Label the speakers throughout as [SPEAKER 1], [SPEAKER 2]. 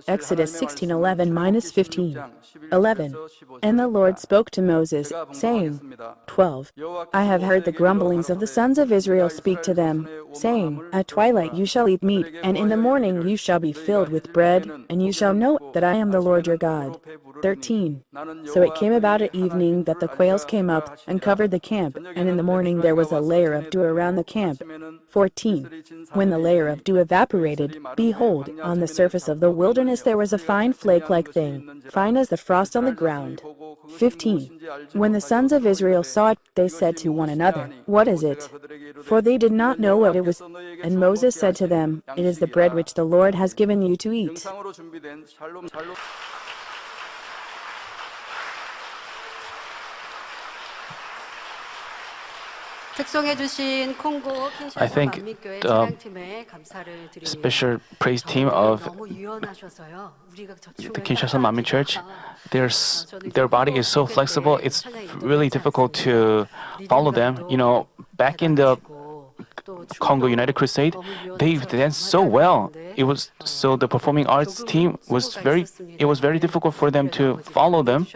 [SPEAKER 1] Exodus 16:11-15. 11. And the Lord spoke to Moses, saying, 12. I have heard the grumblings of the sons of Israel. Speak to them, saying, At twilight you shall eat meat, and in the morning you shall be filled with bread, and you shall know that I am the Lord your God. 13. So it came about at evening that the quails came up and covered the camp, and in the morning there was a layer of dew around the camp. 14. When the layer of dew evaporated, behold, on the surface of the wilderness there was a fine flake-like thing, fine as the frost on the ground. 15. When the sons of Israel saw it, they said to one another, What is it? For they did not know what it was. And Moses said to them, It is the bread which the Lord has given you to eat.
[SPEAKER 2] I think the special praise team of the Kinshasa Manmin Church, their body is so flexible, it's really difficult to follow them. Back in the Congo United Crusade, they danced so well. The performing arts team was very difficult for them to follow them.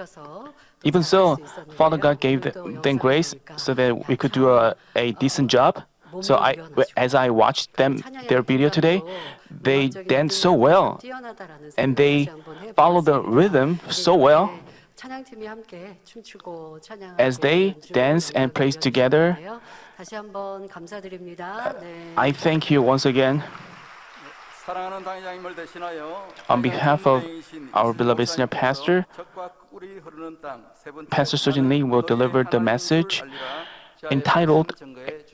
[SPEAKER 2] Even so, Father God gave them grace so that we could do a decent job. So as I watched their video today, they danced so well, and they follow the rhythm so well. As they dance and praise together, I thank you once again. On behalf of our beloved senior pastor, Pastor Sojin Lee will deliver the message entitled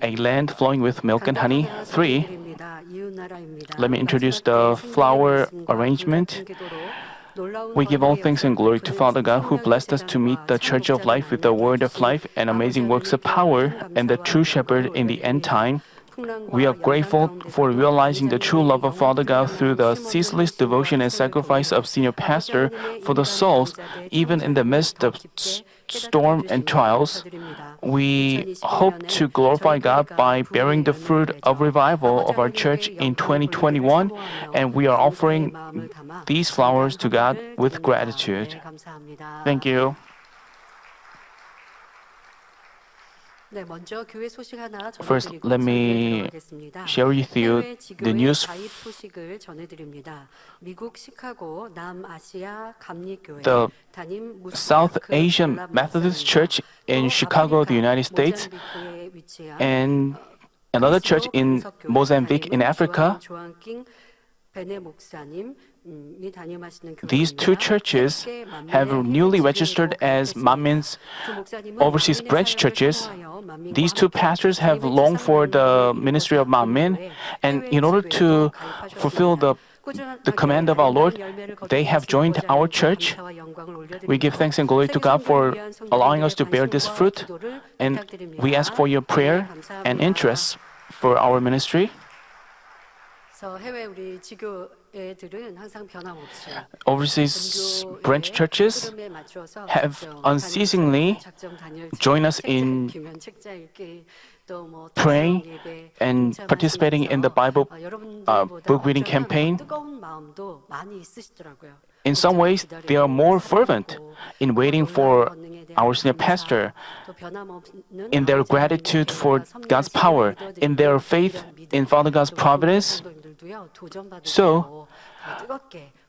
[SPEAKER 2] A Land Flowing with Milk and Honey 3. Let me introduce the flower arrangement. We give all thanks and glory to Father God, who blessed us to meet the Church of Life with the word of life and amazing works of power and the true shepherd in the end time. We are grateful for realizing the true love of Father God through the ceaseless devotion and sacrifice of senior pastor for the souls, even in the midst of storm and trials. We hope to glorify God by bearing the fruit of revival of our church in 2021, and we are offering these flowers to God with gratitude. Thank you. First, let me share with you the news. The South Asian Methodist Church in Chicago, the United States, and another church in Mozambique in Africa. These two churches have newly registered as Manmin's overseas branch churches. These two pastors have longed for the ministry of Manmin, and in order to fulfill the command of our Lord, they have joined our church. We give thanks and glory to God for allowing us to bear this fruit, and we ask for your prayer and interest for our ministry. Overseas branch churches have unceasingly joined us in praying and participating in the Bible book reading campaign. In some ways, they are more fervent in waiting for our senior pastor, in their gratitude for God's power, in their faith in Father God's providence. So,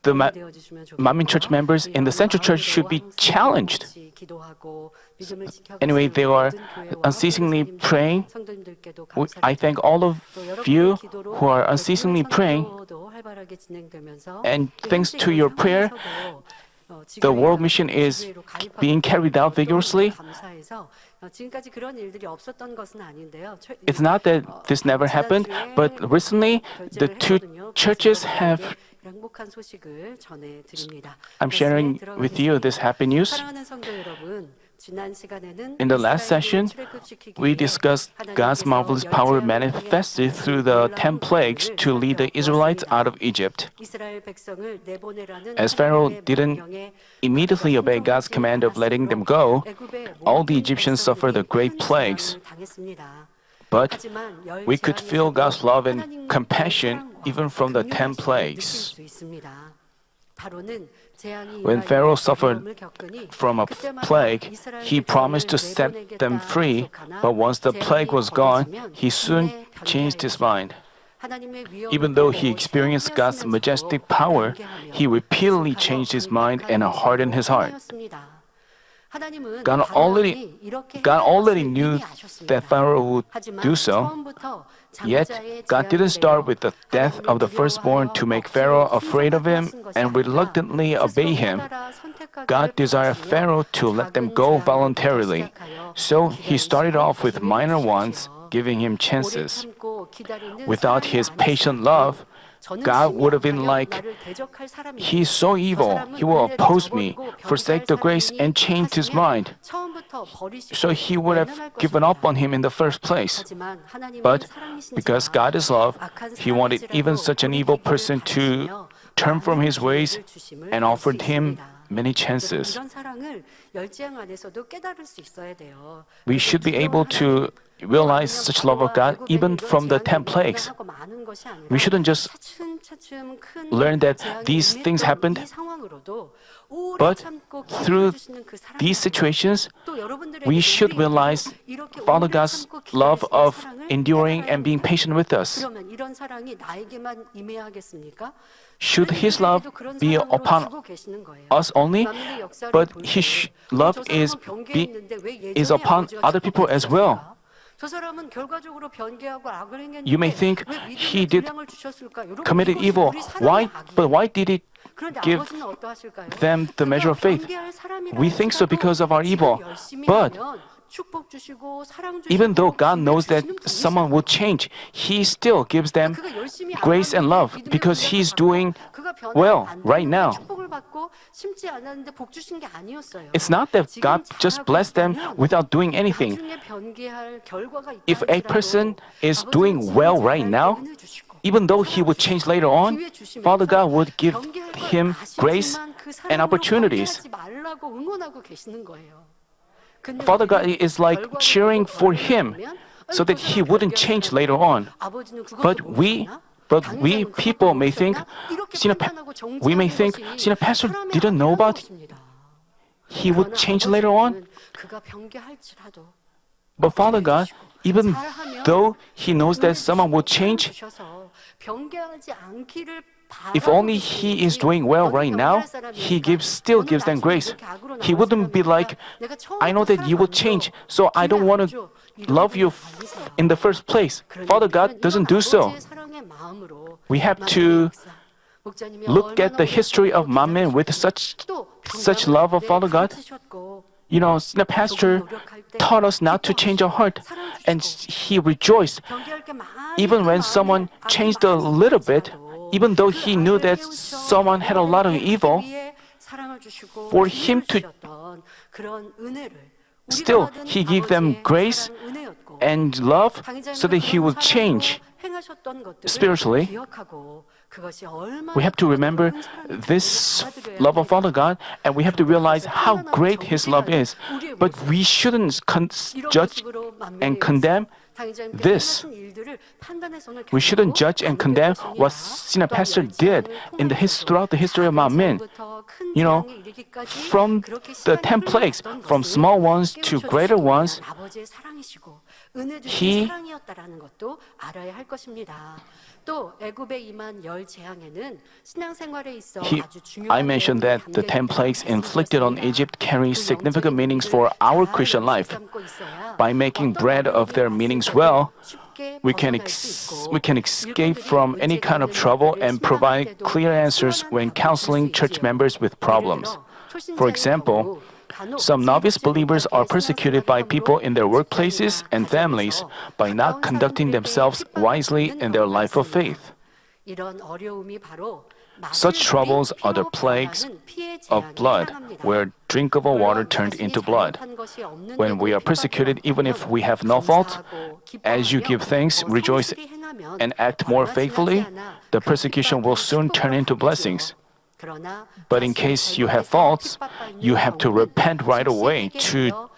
[SPEAKER 2] the Manmin Church members in the Central Church should be challenged. Anyway, they are unceasingly praying. I thank all of you who are unceasingly praying. And thanks to your prayer, the world mission is being carried out vigorously. It's not that this never happened, but recently the two churches have. I'm sharing with you this happy news. In the last session, we discussed God's marvelous power manifested through the 10 plagues to lead the Israelites out of Egypt. As Pharaoh didn't immediately obey God's command of letting them go, all the Egyptians suffered the great plagues. But we could feel God's love and compassion even from the 10 plagues. When Pharaoh suffered from a plague, he promised to set them free, but once the plague was gone, he soon changed his mind. Even though he experienced God's majestic power, he repeatedly changed his mind and hardened his heart. God already knew that Pharaoh would do so, yet God didn't start with the death of the firstborn to make Pharaoh afraid of him and reluctantly obey him. God desired Pharaoh to let them go voluntarily, so he started off with minor ones, giving him chances. Without his patient love, God would have been like, "He's so evil, he will oppose me, forsake the grace, and change his mind." So he would have given up on him in the first place. But because God is love, he wanted even such an evil person to turn from his ways and offered him many chances. We should be able to realize such love of God even from the 10 plagues. We shouldn't just learn that these things happened, but through these situations, we should realize Father God's love of enduring and being patient with us. Should His love be upon us only, but His love is upon other people as well? You may think he did committed evil. Why? But why did he give them the measure of faith? We think so because of our evil. But even though God knows that someone will change, He still gives them grace and love because He's doing well right now. It's not that God just blessed them without doing anything. If a person is doing well right now, even though he would change later on, Father God would give him grace and opportunities. Father God is like cheering for him so that he wouldn't change later on. But we people may think, Senior Pastor didn't know about he would change later on. But Father God, even though He knows that someone will change, if only he is doing well right now, He still gives them grace. He wouldn't be like, "I know that you will change, so I don't want to love you in the first place." Father God doesn't do so. We have to look at the history of Manmin with such love of Father God. You know, the pastor taught us not to change our heart, and he rejoiced even when someone changed a little bit, even though he knew that someone had a lot of evil. For him to still, he gave them grace and love so that he would change spiritually. We have to remember this love of Father God, and we have to realize how great His love is. But we shouldn't judge and condemn this. We shouldn't judge and condemn what Senior Pastor did throughout the history of Manmin. You know, from the 10 plagues, from small ones to greater ones, I mentioned that the 10 plagues inflicted on Egypt carry significant meanings for our Christian life. By making bread of their meanings well, we can escape from any kind of trouble and provide clear answers when counseling church members with problems. For example, some novice believers are persecuted by people in their workplaces and families by not conducting themselves wisely in their life of faith. Such troubles are the plagues of blood, where drinkable water turned into blood. When we are persecuted, even if we have no fault, as you give thanks, rejoice, and act more faithfully, the persecution will soon turn into blessings. But in case you have faults, you have to repent right away to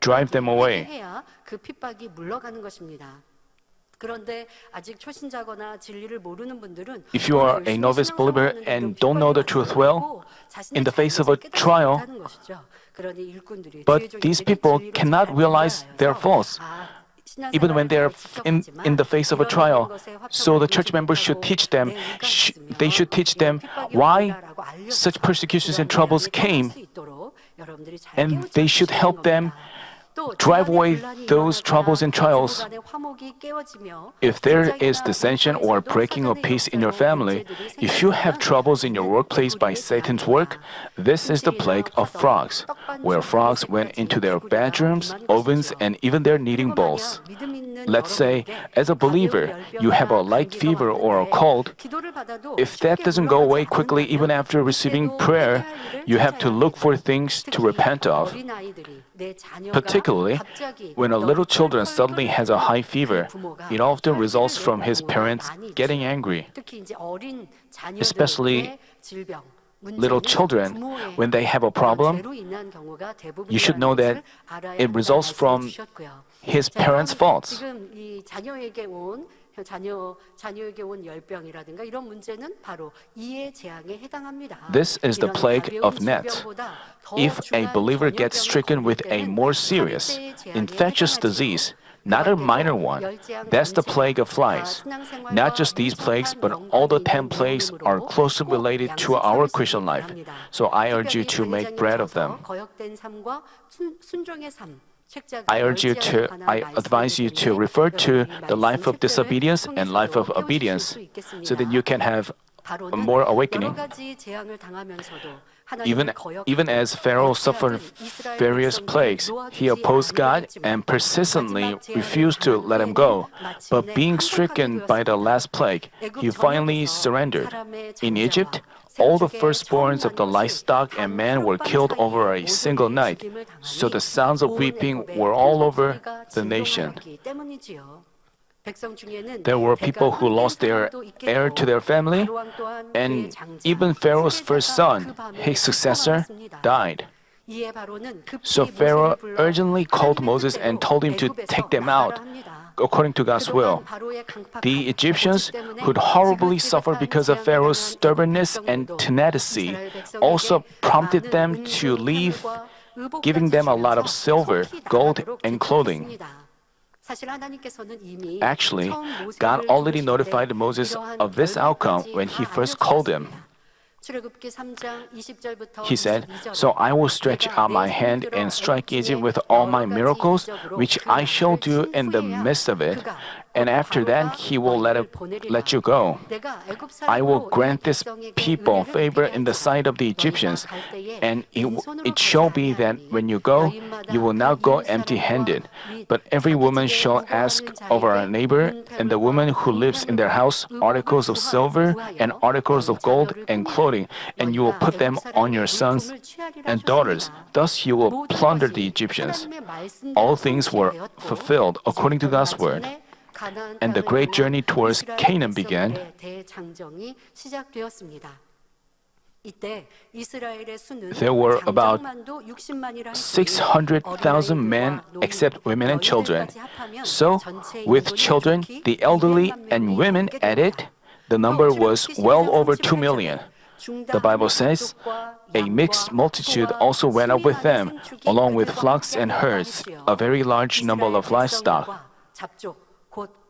[SPEAKER 2] drive them away.
[SPEAKER 3] 그런데 아직 초신자거나 진리를 모르는 분들은
[SPEAKER 2] If you are a novice believer and don't know the truth well, in the face of a trial, but these people cannot realize their faults, even when they are in the face of a trial. So the church members should teach them, they should teach them why such persecutions and troubles came, and they should help them drive away those troubles and trials. If there is dissension or breaking of peace in your family, if you have troubles in your workplace by Satan's work, this is the plague of frogs, where frogs went into their bedrooms, ovens, and even their kneading bowls. Let's say, as a believer, you have a light fever or a cold. If that doesn't go away quickly even after receiving prayer, you have to look for things to repent of. Particularly, when a little child suddenly has a high fever, it often results from his parents getting angry. Especially little children, when they have a problem, you should know that it results from his parents' faults. This is the plague of gnats. If a believer gets stricken with a more serious, infectious disease, not a minor one, that's the plague of flies. Not just these plagues, but all the 10 plagues are closely related to our Christian life. So I urge you to make bread of them. I advise you to refer to the life of disobedience and life of obedience, so that you can have a more awakening. Even as Pharaoh suffered various plagues, he opposed God and persistently refused to let him go. But being stricken by the last plague, he finally surrendered. In Egypt, all the firstborns of the livestock and men were killed over a single night, so the sounds of weeping were all over the nation. There were people who lost their heir to their family, and even Pharaoh's first son, his successor, died. So Pharaoh urgently called Moses and told him to take them out according to God's will. The Egyptians, who horribly suffered because of Pharaoh's stubbornness and tenacity, also prompted them to leave, giving them a lot of silver, gold, and clothing. Actually, God already notified Moses of this outcome when he first called him. He said, "So I will stretch out my hand and strike Egypt with all my miracles, which I shall do in the midst of it. And after that, he will let you go. I will grant this people favor in the sight of the Egyptians, and it shall be that when you go, you will not go empty-handed. But every woman shall ask of her neighbor and the woman who lives in their house articles of silver and articles of gold and clothing, and you will put them on your sons and daughters. Thus you will plunder the Egyptians." All things were fulfilled according to God's word, and the great journey towards Canaan began. There were about 600,000 men except women and children. So, with children, the elderly, and women added, the number was well over 2 million. The Bible says, "A mixed multitude also went up with them, along with flocks and herds, a very large number of livestock."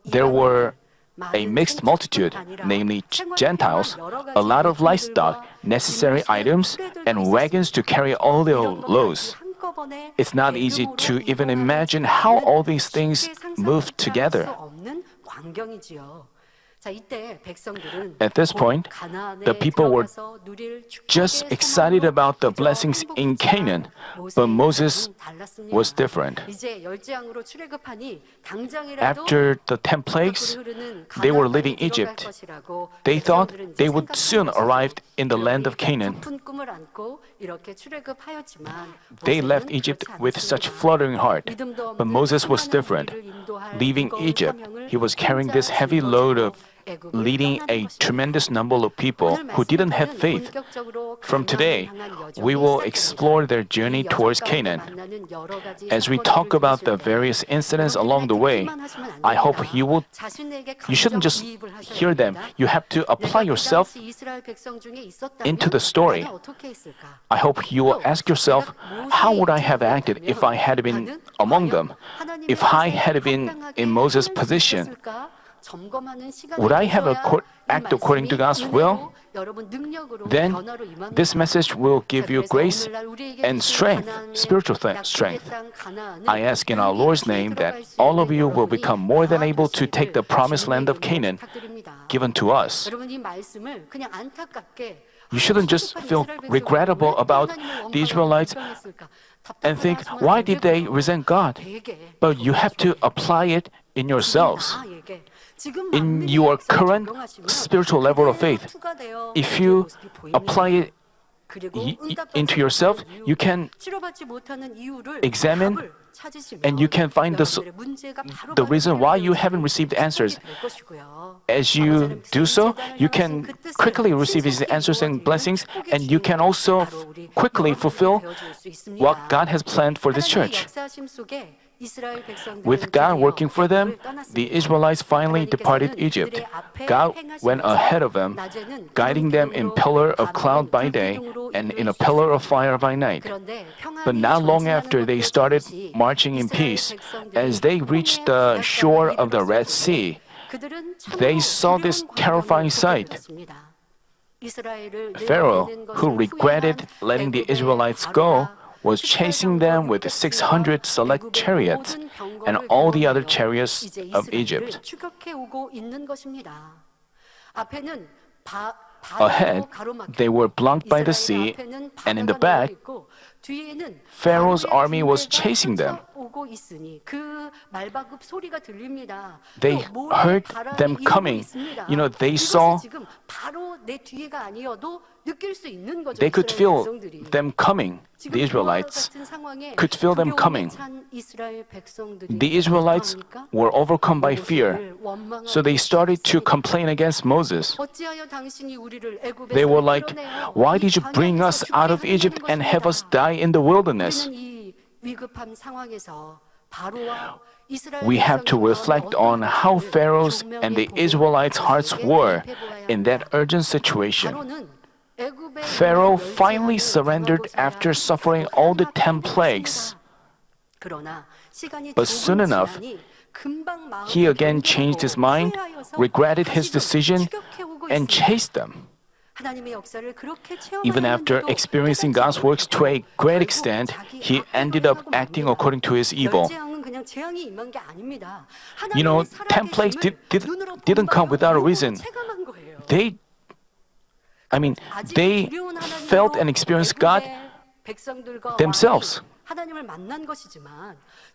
[SPEAKER 2] There were a mixed multitude, namely Gentiles, a lot of livestock, necessary items, and wagons to carry all their loads. It's not easy to even imagine how all these things moved together. At this point, the people were just excited about the blessings in Canaan, but Moses was different. After the 10 plagues, they were leaving Egypt. They thought they would soon arrive in the land of Canaan. They left Egypt with such fluttering heart, but Moses was different. Leaving Egypt, he was carrying this heavy load of leading a tremendous number of people who didn't have faith. From today, we will explore their journey towards Canaan. As we talk about the various incidents along the way, I hope you shouldn't just hear them. You have to apply yourself into the story. I hope you will ask yourself, how would I have acted if I had been among them? If I had been in Moses' position, would I have acted according to God's will? Then this message will give you grace and strength, spiritual strength. I ask in our Lord's name that all of you will become more than able to take the promised land of Canaan given to us. You shouldn't just feel regrettable about the Israelites and think, why did they resent God? But you have to apply it in yourselves. In your current spiritual level of faith, if you apply it into yourself, you can examine and you can find the reason why you haven't received answers. As you do so, you can quickly receive His answers and blessings, and you can also quickly fulfill what God has planned for this church. With God working for them, the Israelites finally departed Egypt. God went ahead of them, guiding them in pillar of cloud by day and in a pillar of fire by night. But not long after they started marching in peace, as they reached the shore of the Red Sea, they saw this terrifying sight. Pharaoh, who regretted letting the Israelites go, was chasing them with 600 select chariots and all the other chariots of Egypt. Ahead, they were blocked by the sea, and in the back, Pharaoh's army was chasing them. They heard them coming. They saw, they could feel them coming. The Israelites could feel them coming. The Israelites were overcome by fear, so they started to complain against Moses. They were like, why did you bring us out of Egypt and have us die in the wilderness? We have to reflect on how Pharaoh's and the Israelites' hearts were in that urgent situation. Pharaoh finally surrendered after suffering all the 10 plagues. But soon enough, he again changed his mind, regretted his decision, and chased them. Even after experiencing God's works to a great extent, he ended up acting according to his evil. 10 plagues didn't come without a reason. They felt and experienced God themselves.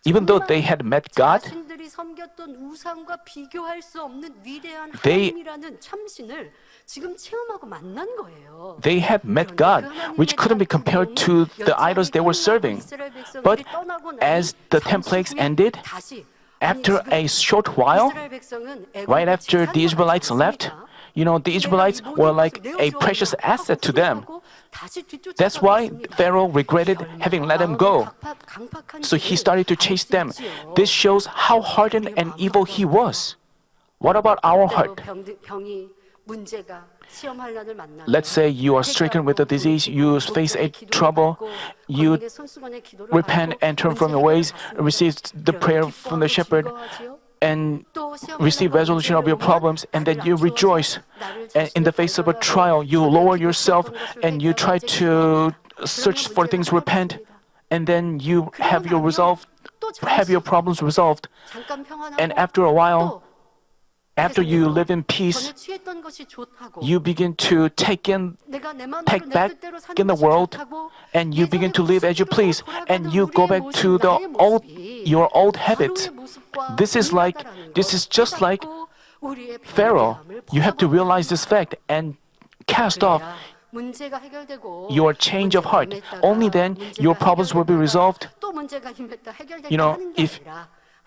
[SPEAKER 2] Even though they had met God, they had met God, which couldn't be compared to the idols they were serving. But as the 10 plagues ended, after a short while, right after the Israelites left, the Israelites were like a precious asset to them. That's why Pharaoh regretted having let them go. So he started to chase them. This shows how hardened and evil he was. What about our heart? Let's say you are stricken with a disease, you face a trouble, you repent and turn from your ways, receive the prayer from the shepherd, and receive resolution of your problems, and then you rejoice. And in the face of a trial, you lower yourself and you try to search for things, repent, and then you have your problems resolved. And after a while, after you live in peace, you begin to take back in the world, and you begin to live as you please, and you go back to your old habits. This is just like Pharaoh. You have to realize this fact and cast off your change of heart. Only then your problems will be resolved.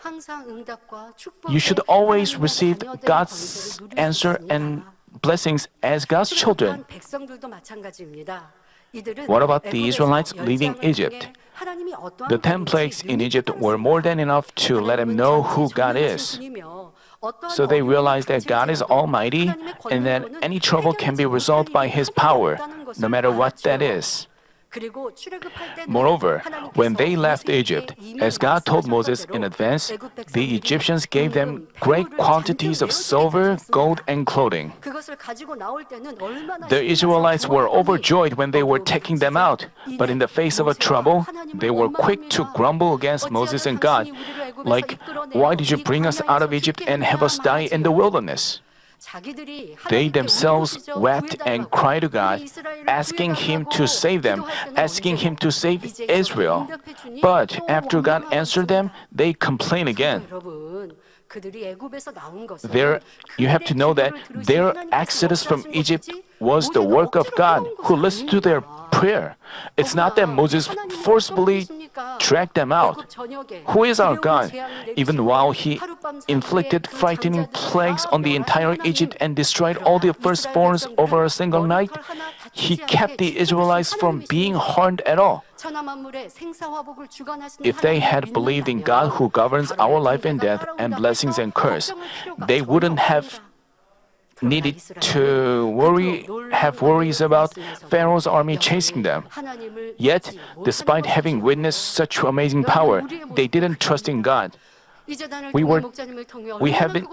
[SPEAKER 3] 항상 응답과
[SPEAKER 2] You should
[SPEAKER 3] 축복의
[SPEAKER 2] always
[SPEAKER 3] 하나님과
[SPEAKER 2] receive
[SPEAKER 3] 자녀된
[SPEAKER 2] God's
[SPEAKER 3] 권세를 누릴 수
[SPEAKER 2] answer and
[SPEAKER 3] 있습니다.
[SPEAKER 2] blessings as God's children.
[SPEAKER 3] 출애굽한 백성들도 마찬가지입니다. 이들은
[SPEAKER 2] What about the
[SPEAKER 3] 애굽에서
[SPEAKER 2] Israelites leaving
[SPEAKER 3] 열지양을
[SPEAKER 2] Egypt?
[SPEAKER 3] 통해 하나님이 어떠한
[SPEAKER 2] The 10
[SPEAKER 3] 분인지
[SPEAKER 2] plagues in
[SPEAKER 3] 눈이
[SPEAKER 2] Egypt were more than enough to let them
[SPEAKER 3] 하나님은
[SPEAKER 2] know
[SPEAKER 3] 자기의
[SPEAKER 2] who God
[SPEAKER 3] 전능하신
[SPEAKER 2] is.
[SPEAKER 3] 분이며 어떠한
[SPEAKER 2] So they
[SPEAKER 3] 어려움이
[SPEAKER 2] realized that God is
[SPEAKER 3] 닥칠지라도
[SPEAKER 2] almighty
[SPEAKER 3] 하나님의
[SPEAKER 2] and that
[SPEAKER 3] 권능으로는
[SPEAKER 2] any trouble can be
[SPEAKER 3] 해결하지
[SPEAKER 2] resolved by
[SPEAKER 3] 못할
[SPEAKER 2] His
[SPEAKER 3] 일이
[SPEAKER 2] power,
[SPEAKER 3] 없다는 것을
[SPEAKER 2] no matter what that
[SPEAKER 3] 알았죠.
[SPEAKER 2] is.
[SPEAKER 3] 그리고 출애굽할 때는
[SPEAKER 2] Moreover,
[SPEAKER 3] 하나님께서
[SPEAKER 2] when they left
[SPEAKER 3] 모세에게
[SPEAKER 2] Egypt,
[SPEAKER 3] 이미
[SPEAKER 2] as God told
[SPEAKER 3] 말씀하셨던
[SPEAKER 2] Moses in
[SPEAKER 3] 대로
[SPEAKER 2] advance,
[SPEAKER 3] 애굽
[SPEAKER 2] the
[SPEAKER 3] 백성들이
[SPEAKER 2] Egyptians gave them
[SPEAKER 3] 은금,
[SPEAKER 2] great
[SPEAKER 3] 배우를
[SPEAKER 2] quantities
[SPEAKER 3] 잔뜩
[SPEAKER 2] of silver,
[SPEAKER 3] 메어주기까지
[SPEAKER 2] gold,
[SPEAKER 3] 했습니다.
[SPEAKER 2] and clothing.
[SPEAKER 3] 그것을 가지고 나올 때는 얼마나
[SPEAKER 2] The
[SPEAKER 3] 신나서
[SPEAKER 2] Israelites were
[SPEAKER 3] 좋아하더니
[SPEAKER 2] overjoyed when they were
[SPEAKER 3] 어려움이
[SPEAKER 2] taking them
[SPEAKER 3] 닥치자
[SPEAKER 2] out, but in the face of a
[SPEAKER 3] 모세와
[SPEAKER 2] trouble,
[SPEAKER 3] 하나님을
[SPEAKER 2] they were quick to
[SPEAKER 3] 원망합니다.
[SPEAKER 2] grumble against Moses and God,
[SPEAKER 3] 어찌하여 당신이 우리를 애굽에서
[SPEAKER 2] like,
[SPEAKER 3] 이끌어내어
[SPEAKER 2] "Why did you
[SPEAKER 3] 이
[SPEAKER 2] bring us out of
[SPEAKER 3] 광야에서
[SPEAKER 2] Egypt
[SPEAKER 3] 죽게
[SPEAKER 2] and have us
[SPEAKER 3] 했느냐
[SPEAKER 2] die in the
[SPEAKER 3] 말하지요.
[SPEAKER 2] wilderness?"
[SPEAKER 3] 자기들이
[SPEAKER 2] They
[SPEAKER 3] 하나님께
[SPEAKER 2] themselves
[SPEAKER 3] 울부짖어
[SPEAKER 2] wept and
[SPEAKER 3] 구해달라고,
[SPEAKER 2] cried to
[SPEAKER 3] 우리
[SPEAKER 2] God,
[SPEAKER 3] 이스라엘을
[SPEAKER 2] asking Him to
[SPEAKER 3] 구해달라고
[SPEAKER 2] save them,
[SPEAKER 3] 기도할 때는
[SPEAKER 2] asking Him to
[SPEAKER 3] 언제요?
[SPEAKER 2] save
[SPEAKER 3] 이제 이렇게
[SPEAKER 2] Israel.
[SPEAKER 3] 응답해 주니
[SPEAKER 2] But
[SPEAKER 3] 또
[SPEAKER 2] after God
[SPEAKER 3] 원망하고
[SPEAKER 2] answered them,
[SPEAKER 3] 있습니다.
[SPEAKER 2] they complain
[SPEAKER 3] 성도
[SPEAKER 2] again.
[SPEAKER 3] 여러분, 그들이 애굽에서 나온 것은
[SPEAKER 2] You have to know that
[SPEAKER 3] 그들의 기도를 들으신
[SPEAKER 2] their
[SPEAKER 3] 하나님께서
[SPEAKER 2] exodus from
[SPEAKER 3] 역사하신
[SPEAKER 2] Egypt
[SPEAKER 3] 것이지
[SPEAKER 2] was the
[SPEAKER 3] 모세가
[SPEAKER 2] work of
[SPEAKER 3] 억지로
[SPEAKER 2] God,
[SPEAKER 3] 끌어온
[SPEAKER 2] who
[SPEAKER 3] 것이
[SPEAKER 2] listened to their
[SPEAKER 3] 아닙니다.
[SPEAKER 2] prayer. It's not that Moses forcibly dragged them out. Who is our God? Even while He inflicted frightening plagues on the entire Egypt and destroyed all the firstborns over a single night, He kept the Israelites from being harmed at all. If they had believed in God who governs our life and death and blessings and curse, they wouldn't have needed to have worries about Pharaoh's army chasing them. Yet, despite having witnessed such amazing power, they didn't trust in God. we have been-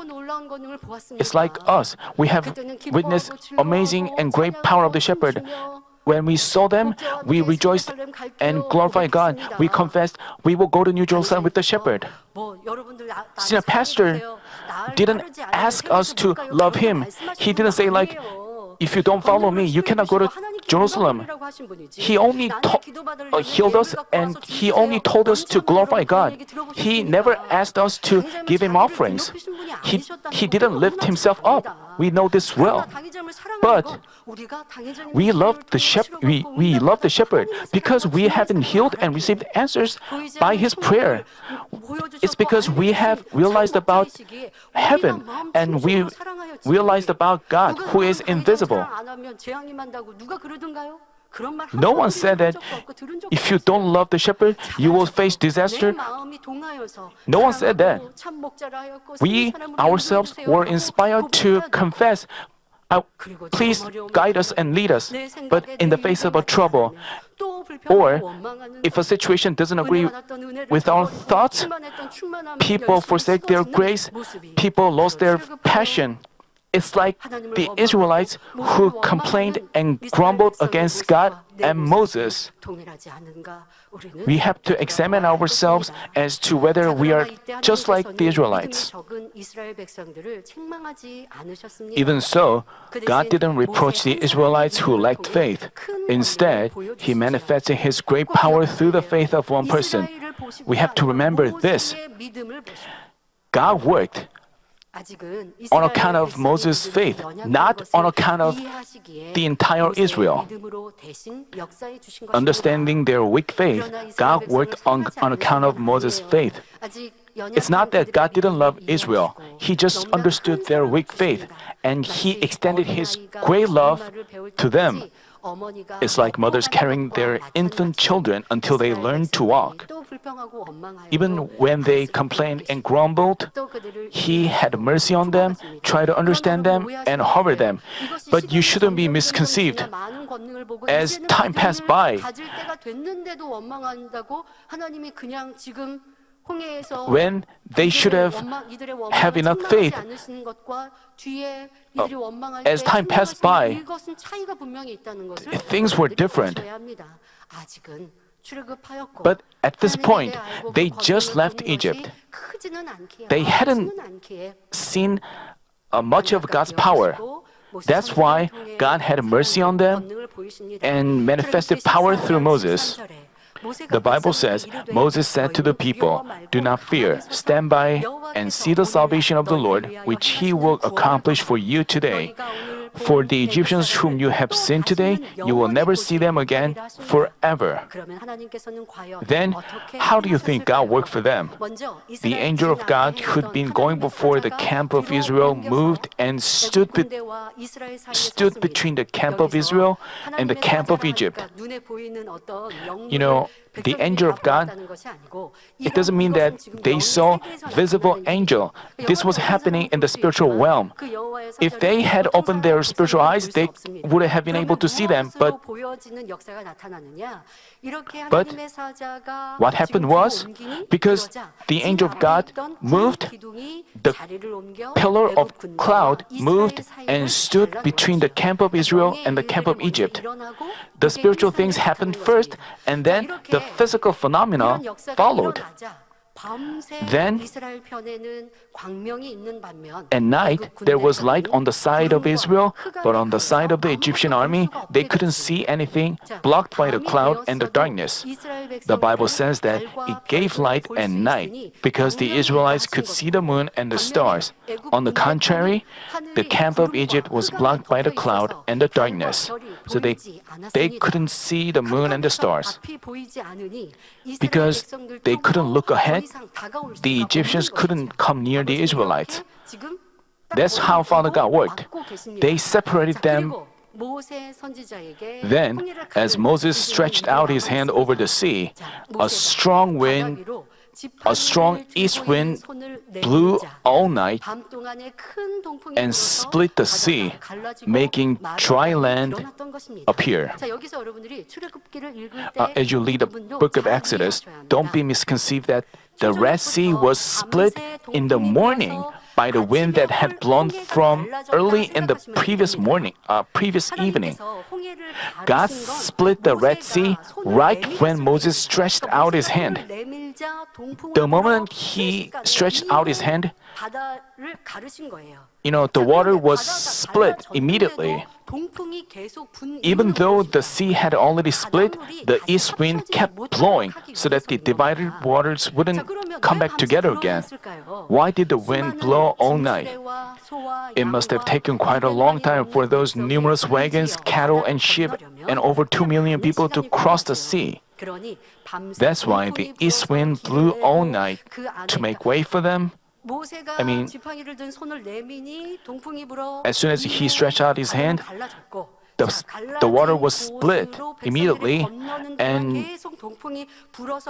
[SPEAKER 2] It's like us. We have witnessed amazing and great power of the shepherd. When we saw them, we rejoiced and glorified God. We confessed we will go to New Jerusalem with the shepherd. Senior pastor didn't ask us to love him. He didn't say like, if you don't follow me, you cannot go to Jerusalem. He only healed us and He only told us to glorify God. He never asked us to give Him offerings. He didn't lift Himself up. We know this well. But we love the shepherd because we have been healed and received answers by his prayer. It's because we have realized about heaven and we realized about God who is invisible. No one said that if you don't love the shepherd, you will face disaster. No one said that. We ourselves were inspired to confess, please guide us and lead us. But in the face of a trouble, or if a situation doesn't agree with our thoughts, people forsake their grace, people lost their passion. It's like the Israelites who complained and grumbled against God and Moses. We have to examine ourselves as to whether we are just like the Israelites. Even so, God didn't reproach the Israelites who lacked faith. Instead, He manifested His great power through the faith of one person. We have to remember this. God worked on account of Moses' faith, not on account of the entire Israel. Understanding their weak faith, God worked on account of Moses' faith. It's not that God didn't love Israel. He just understood their weak faith, and He extended His great love to them. It's like mothers carrying their infant children until they learn to walk. Even when they complained and grumbled, He had mercy on them, tried to understand them, and hover them. But you shouldn't be misconceived. As time passed by, when they should have enough faith, as time passed by, things were different. But at this point, they just left Egypt. They hadn't seen much of God's power. That's why God had mercy on them and manifested power through Moses. The Bible says, Moses said to the people, "Do not fear, stand by and see the salvation of the Lord, which He will accomplish for you today. For the Egyptians whom you have seen today, you will never see them again forever. Then, how do you think God worked for them? The angel of God who'd been going before the camp of Israel moved and stood between the camp of Israel and the camp of Egypt. You know, the angel of God, it doesn't mean that they saw visible angel. This was happening in the spiritual realm. If they had opened their spiritual eyes, they would have been able to see them. But what happened was, because the angel of God moved, the pillar of cloud moved and stood between the camp of Israel and the camp of Egypt. The spiritual things happened first, and then the physical phenomena followed. Then, at night, there was light on the side of Israel, but on the side of the Egyptian army, they couldn't see anything, blocked by the cloud and the darkness. The Bible says that it gave light at night because the Israelites could see the moon and the stars. On the contrary, the camp of Egypt was blocked by the cloud and the darkness, so they couldn't see the moon and the stars. Because they couldn't look ahead, the Egyptians couldn't come near the Israelites. That's how Father God worked. They separated them. Then, as Moses stretched out his hand over the sea, a strong east wind blew all night and split the sea, making dry land appear. As you read the book of Exodus, don't be misconceived that the Red Sea was split in the morning by the wind that had blown from early in the previous evening. God split the Red Sea right when Moses stretched out his hand. The moment he stretched out his hand, the water was split immediately. Even though the sea had already split, the east wind kept blowing so that the divided waters wouldn't come back together again. Why did the wind blow all night? It must have taken quite a long time for those numerous wagons, cattle, and sheep, and over 2 million people to cross the sea. That's why the east wind blew all night to make way for them. As soon as he stretched out his hand, the water was split immediately, and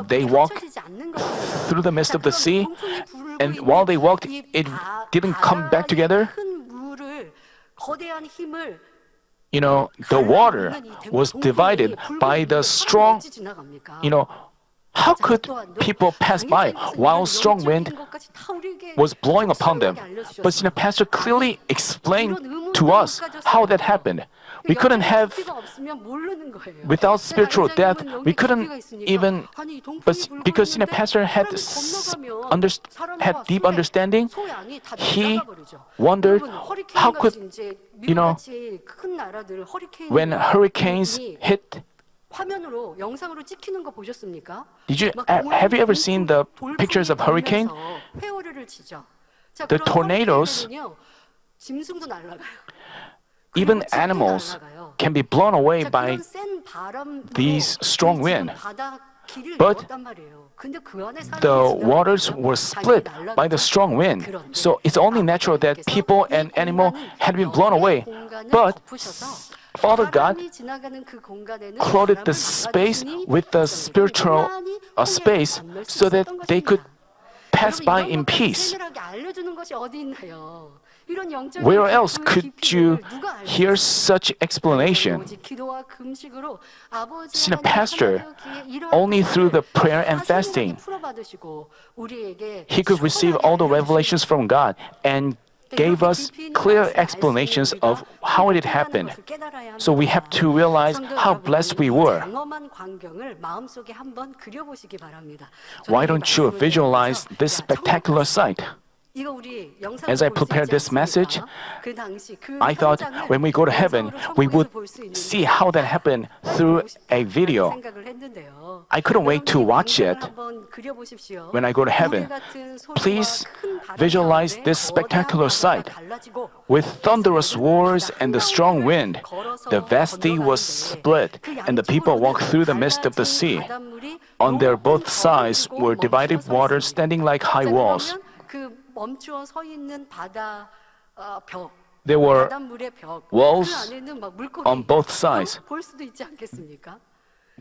[SPEAKER 2] they walked through the midst of the sea, and while they walked, it didn't come back together. The water was divided by the strong, how could people pass by while strong wind was blowing upon them? But Pastor clearly explained to us how that happened. We couldn't have, without spiritual depth, we couldn't even, but because Pastor had deep understanding, he wondered how could, when hurricanes hit, have you ever seen the pictures of hurricane? The tornadoes, even animals can be blown away by these strong wind. But the waters were split by the strong wind. So it's only natural that people and animal had been blown away. But Father God clothed the space with the spiritual space so that they could pass by in peace. Where else could you hear such explanation? Senior Pastor, only through the prayer and fasting, he could receive all the revelations from God and gave us clear explanations of how it happened. So we have to realize how blessed we were. Why don't you visualize this spectacular sight?
[SPEAKER 3] 이거 우리
[SPEAKER 2] As I
[SPEAKER 3] 영상으로 볼수
[SPEAKER 2] prepared
[SPEAKER 3] 있지
[SPEAKER 2] this message,
[SPEAKER 3] 않습니까? 그 당시 그
[SPEAKER 2] I thought
[SPEAKER 3] 현장을
[SPEAKER 2] when we go to heaven,
[SPEAKER 3] 영상으로
[SPEAKER 2] we would
[SPEAKER 3] 성공해서 볼 수
[SPEAKER 2] see
[SPEAKER 3] 있는데
[SPEAKER 2] how that happened
[SPEAKER 3] 빨리
[SPEAKER 2] through
[SPEAKER 3] 보고
[SPEAKER 2] a
[SPEAKER 3] 싶다라는
[SPEAKER 2] video.
[SPEAKER 3] 생각을 했는데요.
[SPEAKER 2] I couldn't wait to
[SPEAKER 3] 여러분들이
[SPEAKER 2] watch
[SPEAKER 3] 광경을
[SPEAKER 2] it
[SPEAKER 3] 한번 그려보십시오.
[SPEAKER 2] when I go to heaven.
[SPEAKER 3] 우레 같은 소리와
[SPEAKER 2] Please
[SPEAKER 3] 큰 바람
[SPEAKER 2] visualize
[SPEAKER 3] 가운데
[SPEAKER 2] this spectacular
[SPEAKER 3] 거대한
[SPEAKER 2] sight.
[SPEAKER 3] 바다가 갈라지고
[SPEAKER 2] With thunderous
[SPEAKER 3] 백성들은
[SPEAKER 2] roars
[SPEAKER 3] 바다
[SPEAKER 2] and the strong wind,
[SPEAKER 3] 한가운데를
[SPEAKER 2] the
[SPEAKER 3] 걸어서
[SPEAKER 2] vast sea was
[SPEAKER 3] 건너가는데
[SPEAKER 2] split,
[SPEAKER 3] 그
[SPEAKER 2] and the people
[SPEAKER 3] 양쪽으로는
[SPEAKER 2] walked through the midst of the
[SPEAKER 3] 갈라진
[SPEAKER 2] sea.
[SPEAKER 3] 바닷물이
[SPEAKER 2] On their
[SPEAKER 3] 높은
[SPEAKER 2] both
[SPEAKER 3] 벽을
[SPEAKER 2] sides
[SPEAKER 3] 두고
[SPEAKER 2] were divided
[SPEAKER 3] 멈추어 서
[SPEAKER 2] waters
[SPEAKER 3] 있습니다.
[SPEAKER 2] standing like high
[SPEAKER 3] 자,
[SPEAKER 2] walls.
[SPEAKER 3] 그러면 그 멈추어 서 있는 바다 벽,
[SPEAKER 2] There were
[SPEAKER 3] 바닷물의 벽,
[SPEAKER 2] walls
[SPEAKER 3] 그 안에는 막 물고기
[SPEAKER 2] on both sides.
[SPEAKER 3] 볼 수도 있지 않겠습니까?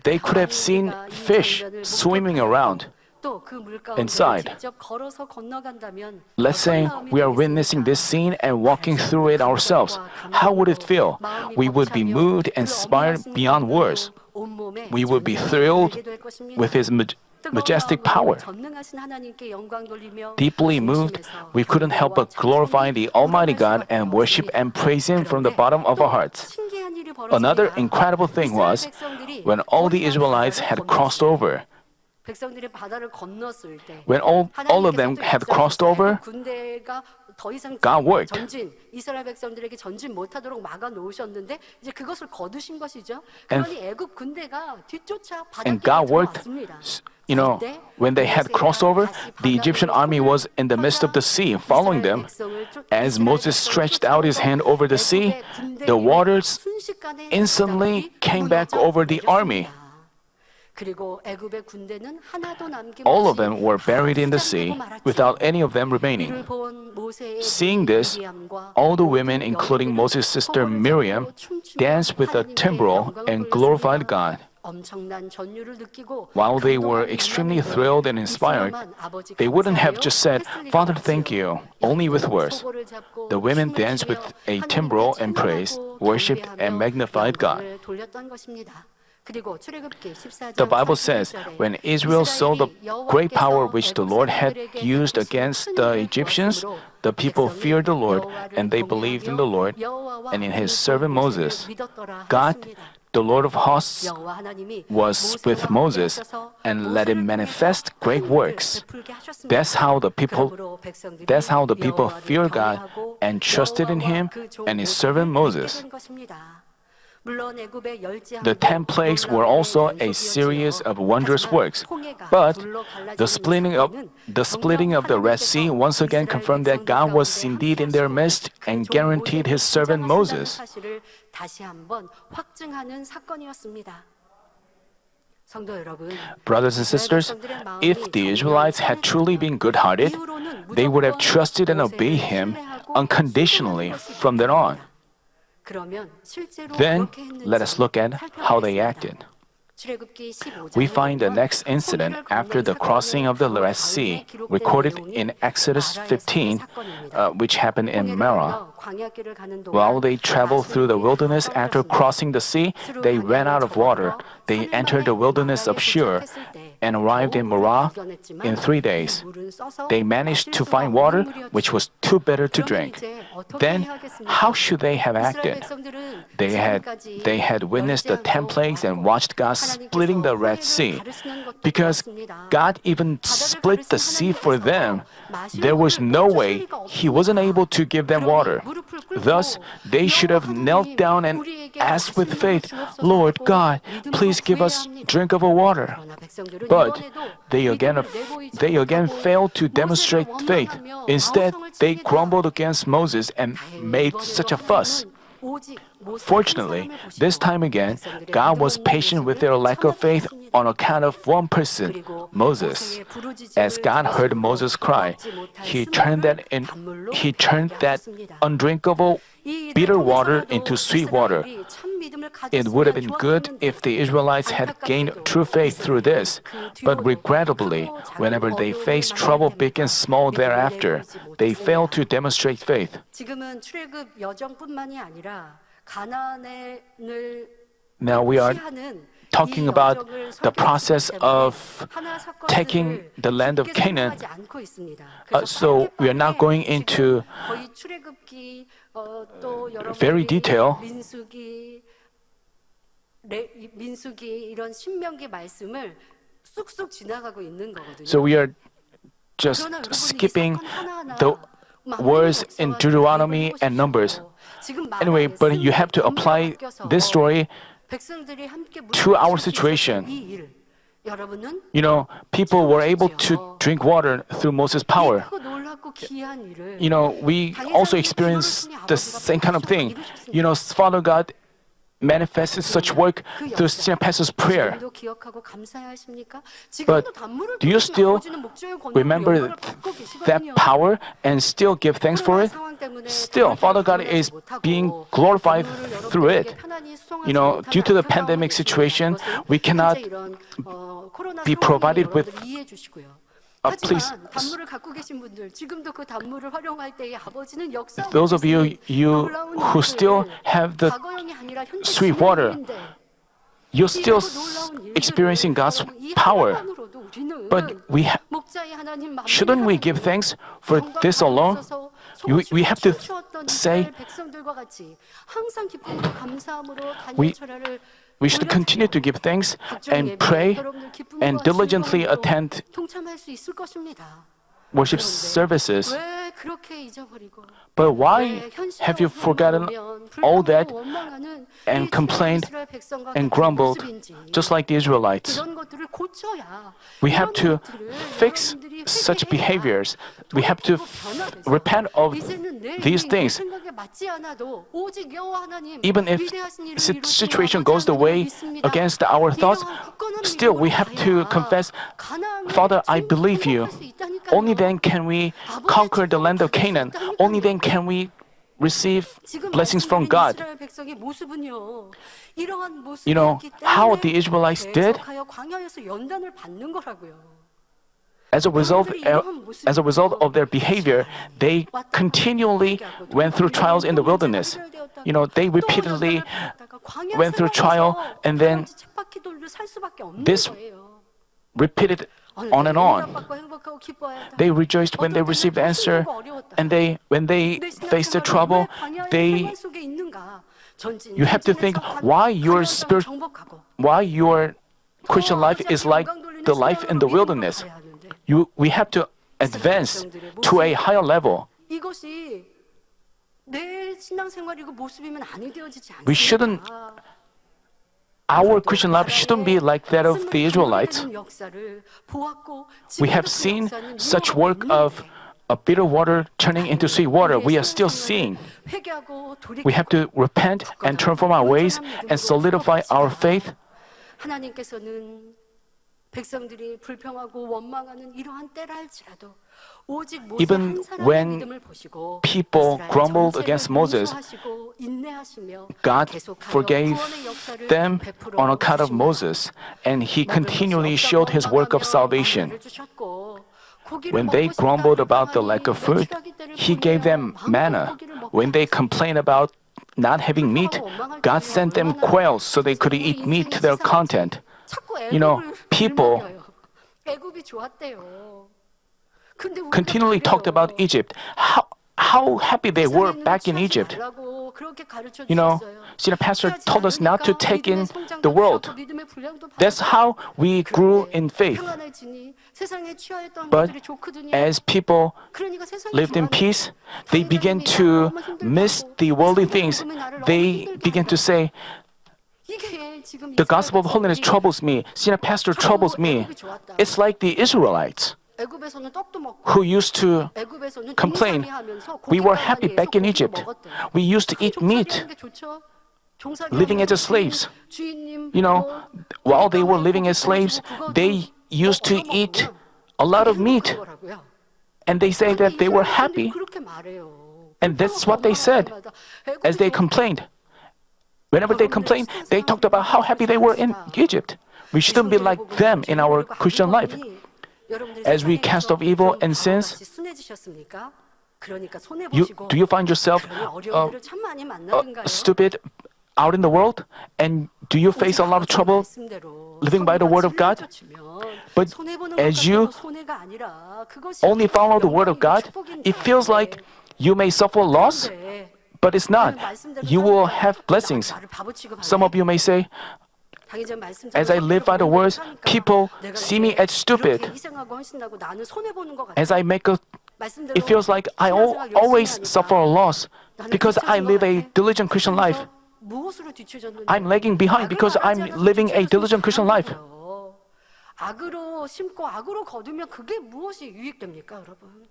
[SPEAKER 2] They could have seen fish swimming around.
[SPEAKER 3] 또그 물 가운데
[SPEAKER 2] inside.
[SPEAKER 3] 직접 걸어서 건너간다면
[SPEAKER 2] Let's say we are witnessing this scene and walking through it ourselves. How would it feel? We would be moved and inspired beyond words. We would be thrilled with His majestic power. Deeply moved, we couldn't help but glorify the Almighty God and worship and praise Him from the bottom of our hearts. Another incredible thing was when all the Israelites had crossed over.
[SPEAKER 3] 백성들이 바다를 건넜을 때
[SPEAKER 2] When all of them had crossed over,
[SPEAKER 3] 군대가 더 이상
[SPEAKER 2] God worked.
[SPEAKER 3] 전진 이스라엘 백성들에게 전진 못하도록 막아 놓으셨는데 이제 그것을 거두신 것이죠.
[SPEAKER 2] And-
[SPEAKER 3] 그러니 애굽 군대가 뒤쫓아
[SPEAKER 2] And
[SPEAKER 3] 바닷길에
[SPEAKER 2] God worked,
[SPEAKER 3] 들어왔습니다.
[SPEAKER 2] when they had crossed over, the Egyptian army was in the midst of the sea, following them. As Moses stretched out his hand over the sea, the waters instantly came back over the army.
[SPEAKER 3] 그리고 애굽의 군대는 하나도 남김없이
[SPEAKER 2] All of them were
[SPEAKER 3] 다
[SPEAKER 2] buried in the sea
[SPEAKER 3] 수장하고 말았지요.
[SPEAKER 2] without any of them remaining.
[SPEAKER 3] 이를 본 모세의
[SPEAKER 2] Seeing this,
[SPEAKER 3] 미리암과
[SPEAKER 2] all the women,
[SPEAKER 3] 모든
[SPEAKER 2] including
[SPEAKER 3] 여인들은
[SPEAKER 2] Moses' sister
[SPEAKER 3] 소고를
[SPEAKER 2] Miriam,
[SPEAKER 3] 잡고 춤추며
[SPEAKER 2] danced with a
[SPEAKER 3] 하나님께
[SPEAKER 2] timbrel
[SPEAKER 3] 영광을
[SPEAKER 2] and glorified
[SPEAKER 3] 돌렸습니다.
[SPEAKER 2] God.
[SPEAKER 3] 엄청난 전율을 느끼고
[SPEAKER 2] While they were
[SPEAKER 3] 감동을
[SPEAKER 2] extremely
[SPEAKER 3] 일어나는데
[SPEAKER 2] thrilled and inspired,
[SPEAKER 3] 이스라엘만 아버지
[SPEAKER 2] they wouldn't have
[SPEAKER 3] 감사해요
[SPEAKER 2] just said,
[SPEAKER 3] 했을 리가
[SPEAKER 2] "Father,
[SPEAKER 3] 없지요.
[SPEAKER 2] thank you," only with words.
[SPEAKER 3] 소고를 잡고
[SPEAKER 2] The women
[SPEAKER 3] 춤을
[SPEAKER 2] danced with
[SPEAKER 3] 추며
[SPEAKER 2] a
[SPEAKER 3] 하나님께
[SPEAKER 2] timbrel and praise,
[SPEAKER 3] 찬양하고
[SPEAKER 2] worshipped and
[SPEAKER 3] 경배하며
[SPEAKER 2] magnified God.
[SPEAKER 3] 영광을 돌렸던 것입니다. 그리고 출애굽기 14장
[SPEAKER 2] The Bible says,
[SPEAKER 3] 41절에
[SPEAKER 2] when Israel saw the great power which the Lord had used against the Egyptians, the people feared the Lord, and they believed in the Lord and in His servant Moses. God, the Lord of hosts, was with Moses and let him manifest great works. That's how the people feared God and trusted in Him and His servant Moses. The 10 plagues were also a series of wondrous works, but the splitting of the Red Sea once again confirmed that God was indeed in their midst and guaranteed His servant Moses. Brothers and sisters, if the Israelites had truly been good-hearted, they would have trusted and obeyed Him unconditionally from then on. Then, let us look at how they acted. We find the next incident after the crossing of the Red Sea, recorded in Exodus 15, which happened in Marah. While they traveled through the wilderness after crossing the sea, they ran out of water. They entered the wilderness of Shur and arrived in Marah in 3 days. They managed to find water which was too bitter to drink. Then, how should they have acted? They had witnessed the 10 plagues and watched God splitting the Red Sea. Because God even split the sea for them, there was no way He wasn't able to give them water. Thus, they should have knelt down and asked with faith, "Lord God, please give us drink of water." But they again failed to demonstrate faith. Instead, they grumbled against Moses and made such a fuss. Fortunately, this time again, God was patient with their lack of faith on account of one person, Moses. As God heard Moses' cry, He turned that undrinkable bitter water into sweet water. It would have been good if the Israelites had gained true faith through this, but regrettably, whenever they faced trouble big and small thereafter, they failed to demonstrate faith.
[SPEAKER 3] 지금은 출애굽 여정뿐만이 아니라 가나안을
[SPEAKER 2] Now we are
[SPEAKER 3] 피하는
[SPEAKER 2] talking about the process of taking the land of Canaan. So we are not going into very detail.
[SPEAKER 3] 민수기 이런 신명기 말씀을 쑥쑥 지나가고 있는 거거든요.
[SPEAKER 2] So we are just
[SPEAKER 3] 그러나 여러분, 이
[SPEAKER 2] skipping
[SPEAKER 3] 사건 하나하나
[SPEAKER 2] the
[SPEAKER 3] 많은
[SPEAKER 2] words in
[SPEAKER 3] 역사와
[SPEAKER 2] Deuteronomy
[SPEAKER 3] 비교해
[SPEAKER 2] and Numbers.
[SPEAKER 3] 보십시오. 지금
[SPEAKER 2] Anyway,
[SPEAKER 3] 마가의
[SPEAKER 2] but you have to
[SPEAKER 3] 승리의
[SPEAKER 2] apply
[SPEAKER 3] 분노가 바뀌어서
[SPEAKER 2] this story
[SPEAKER 3] 백성들이 함께
[SPEAKER 2] to our
[SPEAKER 3] 물을 마실 수
[SPEAKER 2] situation.
[SPEAKER 3] 있었던 이 일, 여러분은
[SPEAKER 2] You know, people were able to drink water through Moses' power.
[SPEAKER 3] 이 크고 놀랍고 귀한 일을
[SPEAKER 2] You know, we also experienced the same kind of thing. You know, Father God manifested such work through Senior Pastor's prayer.
[SPEAKER 3] 지금도 기억하고 감사해야 하십니까?
[SPEAKER 2] But
[SPEAKER 3] 지금도 단물을
[SPEAKER 2] do you
[SPEAKER 3] 부으시며
[SPEAKER 2] still
[SPEAKER 3] 아버지는 목적을 거느리고
[SPEAKER 2] remember
[SPEAKER 3] 영광을 받고
[SPEAKER 2] that
[SPEAKER 3] 계시거든요.
[SPEAKER 2] power and still give thanks for it? Still, Father God is being glorified through it. You know, due to the pandemic situation, we cannot be provided with. Please,
[SPEAKER 3] 하지만 단물을 갖고 계신 분들, 지금도 그 단물을 활용할 때에 아버지는 역사.
[SPEAKER 2] those of you who still have the sweet water, you're still experiencing God's power. But shouldn't we give thanks for this alone? We have to say we should continue to give thanks and pray and diligently attend worship services.
[SPEAKER 3] 왜 그렇게 잊어버리고
[SPEAKER 2] But why have you forgotten all that and complained and grumbled just like the Israelites?
[SPEAKER 3] 그런 것들을 고쳐야
[SPEAKER 2] We have to
[SPEAKER 3] 이런 것들을
[SPEAKER 2] fix
[SPEAKER 3] 여러분들이
[SPEAKER 2] such
[SPEAKER 3] 회개해야
[SPEAKER 2] behaviors. We have to
[SPEAKER 3] 변화돼서
[SPEAKER 2] repent of
[SPEAKER 3] 이제는 내
[SPEAKER 2] these
[SPEAKER 3] 인생이
[SPEAKER 2] things.
[SPEAKER 3] 생각에 맞지 않아도 오직 여호와 하나님
[SPEAKER 2] Even if
[SPEAKER 3] 위대하신 일을
[SPEAKER 2] situation
[SPEAKER 3] 이루시는
[SPEAKER 2] goes the
[SPEAKER 3] 아버지
[SPEAKER 2] way
[SPEAKER 3] 하나님을 믿습니다.
[SPEAKER 2] against our thoughts,
[SPEAKER 3] 이러한 굳건한
[SPEAKER 2] still we
[SPEAKER 3] 믿음으로
[SPEAKER 2] have to
[SPEAKER 3] 가야
[SPEAKER 2] confess,
[SPEAKER 3] 가나안을
[SPEAKER 2] Father, I believe you.
[SPEAKER 3] 征服수 있다니까요.
[SPEAKER 2] Only then can we conquer the land of Canaan. Only then can we receive
[SPEAKER 3] 지금
[SPEAKER 2] blessings from
[SPEAKER 3] 말씀드린
[SPEAKER 2] God.
[SPEAKER 3] 이스라엘 백성의 모습은요, 이러한
[SPEAKER 2] You know,
[SPEAKER 3] 모습이었기
[SPEAKER 2] how
[SPEAKER 3] 때문에
[SPEAKER 2] the Israelites did?
[SPEAKER 3] 계속하여 광야에서 연단을 받는 거라고요.
[SPEAKER 2] As a result of their behavior, they continually went through trials in the wilderness. You know, they repeatedly went through trial, and then this repeated on and on. They rejoiced when they received the answer, and when they faced the trouble, you have to think why your Christian life is like the life in the wilderness. We have to advance to a higher level.
[SPEAKER 3] 이것이 내 신앙생활이고 모습이면 아니 되어지지 않습니다.
[SPEAKER 2] We shouldn't. Our Christian life shouldn't be like that of the Israelites. We have seen such work of bitter water turning into sweet water. We are still seeing. We have to repent and turn from our ways and solidify our faith.
[SPEAKER 3] 하나님께서는 백성들이 불평하고 원망하는 이러한 때라 할지라도 오직 모세
[SPEAKER 2] Even
[SPEAKER 3] 한 사람의
[SPEAKER 2] when
[SPEAKER 3] 믿음을 보시고
[SPEAKER 2] people
[SPEAKER 3] 이스라엘
[SPEAKER 2] grumbled
[SPEAKER 3] 전체를
[SPEAKER 2] against Moses,
[SPEAKER 3] 용서하시고 인내하시며
[SPEAKER 2] God
[SPEAKER 3] 계속하여
[SPEAKER 2] forgave
[SPEAKER 3] 구원의 역사를
[SPEAKER 2] them
[SPEAKER 3] 베풀어
[SPEAKER 2] on account of
[SPEAKER 3] 주십니다.
[SPEAKER 2] Moses, and he
[SPEAKER 3] 먹을
[SPEAKER 2] continually
[SPEAKER 3] 것이
[SPEAKER 2] showed his
[SPEAKER 3] 없다고
[SPEAKER 2] work of
[SPEAKER 3] 원망하며
[SPEAKER 2] salvation.
[SPEAKER 3] 만나를 주셨고, 고기를
[SPEAKER 2] When they
[SPEAKER 3] 먹고 싶다
[SPEAKER 2] grumbled about the
[SPEAKER 3] 불평하니
[SPEAKER 2] lack of food,
[SPEAKER 3] 외출하기 때를
[SPEAKER 2] he gave them
[SPEAKER 3] 보내어
[SPEAKER 2] manna.
[SPEAKER 3] 마음껏 고기를 먹게
[SPEAKER 2] When they
[SPEAKER 3] 하시고,
[SPEAKER 2] complained about not having meat, God sent them quails so they could eat meat to their content.
[SPEAKER 3] 자꾸
[SPEAKER 2] You know,
[SPEAKER 3] 애굽을
[SPEAKER 2] people
[SPEAKER 3] 빌먹여요. 애굽이 좋았대요. 근데 우리가
[SPEAKER 2] continually talked about
[SPEAKER 3] 그래요.
[SPEAKER 2] Egypt. How happy they were
[SPEAKER 3] 세상에는
[SPEAKER 2] back in
[SPEAKER 3] 취하지
[SPEAKER 2] Egypt.
[SPEAKER 3] 말라고 그렇게 가르쳐
[SPEAKER 2] You know,
[SPEAKER 3] 주셨어요.
[SPEAKER 2] Senior Pastor
[SPEAKER 3] 취하지
[SPEAKER 2] told us not to
[SPEAKER 3] 않으니까
[SPEAKER 2] take in
[SPEAKER 3] 믿음의 성장도
[SPEAKER 2] the world.
[SPEAKER 3] 없었고 믿음의 분량도
[SPEAKER 2] That's
[SPEAKER 3] 받았고.
[SPEAKER 2] how we grew
[SPEAKER 3] 그런데
[SPEAKER 2] in faith.
[SPEAKER 3] 평안해지니 세상에 취하였던
[SPEAKER 2] But
[SPEAKER 3] 것들이 좋거든요.
[SPEAKER 2] as people
[SPEAKER 3] 그러니까 세상이
[SPEAKER 2] lived in
[SPEAKER 3] 좋아하는
[SPEAKER 2] peace, they began to miss the worldly things. They began to say,
[SPEAKER 3] 이게 지금
[SPEAKER 2] the gospel of holiness
[SPEAKER 3] 이스라엘
[SPEAKER 2] troubles me. Senior Pastor troubles me. It's like the Israelites
[SPEAKER 3] 애굽에서는 떡도 먹고
[SPEAKER 2] who used to
[SPEAKER 3] 애굽에서는
[SPEAKER 2] complain.
[SPEAKER 3] 종살이하면서
[SPEAKER 2] We were
[SPEAKER 3] 고깃가마니에서
[SPEAKER 2] happy back in
[SPEAKER 3] 고기를
[SPEAKER 2] Egypt.
[SPEAKER 3] 먹었대요.
[SPEAKER 2] We used to eat meat.
[SPEAKER 3] 종살이하는 게 좋죠. 종살이하면서
[SPEAKER 2] living as slaves.
[SPEAKER 3] 주인님
[SPEAKER 2] You know,
[SPEAKER 3] 뭐
[SPEAKER 2] while they were
[SPEAKER 3] 고깃가마에
[SPEAKER 2] living as
[SPEAKER 3] 고기
[SPEAKER 2] slaves,
[SPEAKER 3] 구워주고
[SPEAKER 2] they used to
[SPEAKER 3] 그거
[SPEAKER 2] eat
[SPEAKER 3] 얻어먹으면
[SPEAKER 2] a lot of
[SPEAKER 3] 그게
[SPEAKER 2] meat.
[SPEAKER 3] 행복한 거라고요.
[SPEAKER 2] And they say that they were
[SPEAKER 3] 이스라엘
[SPEAKER 2] happy.
[SPEAKER 3] 사람들이 그렇게 말해요.
[SPEAKER 2] And that's what they said as they complained. Whenever they complained, they talked about how happy they were in Egypt. We shouldn't be like them in our Christian life. As we cast off evil and sins, do you find yourself stupid out in the world? And do you face a lot of trouble living by the word of God? But as you only follow the word of God, it feels like you may suffer loss, but it's not. You will have blessings. Some of you may say, as I live by the words, people see me as stupid. As I make a, it feels like I always suffer a loss because I live a diligent Christian life. I'm lagging behind because I'm living a diligent Christian life.
[SPEAKER 3] 악으로 심고 악으로 거두면 그게 무엇이 유익됩니까, 여러분?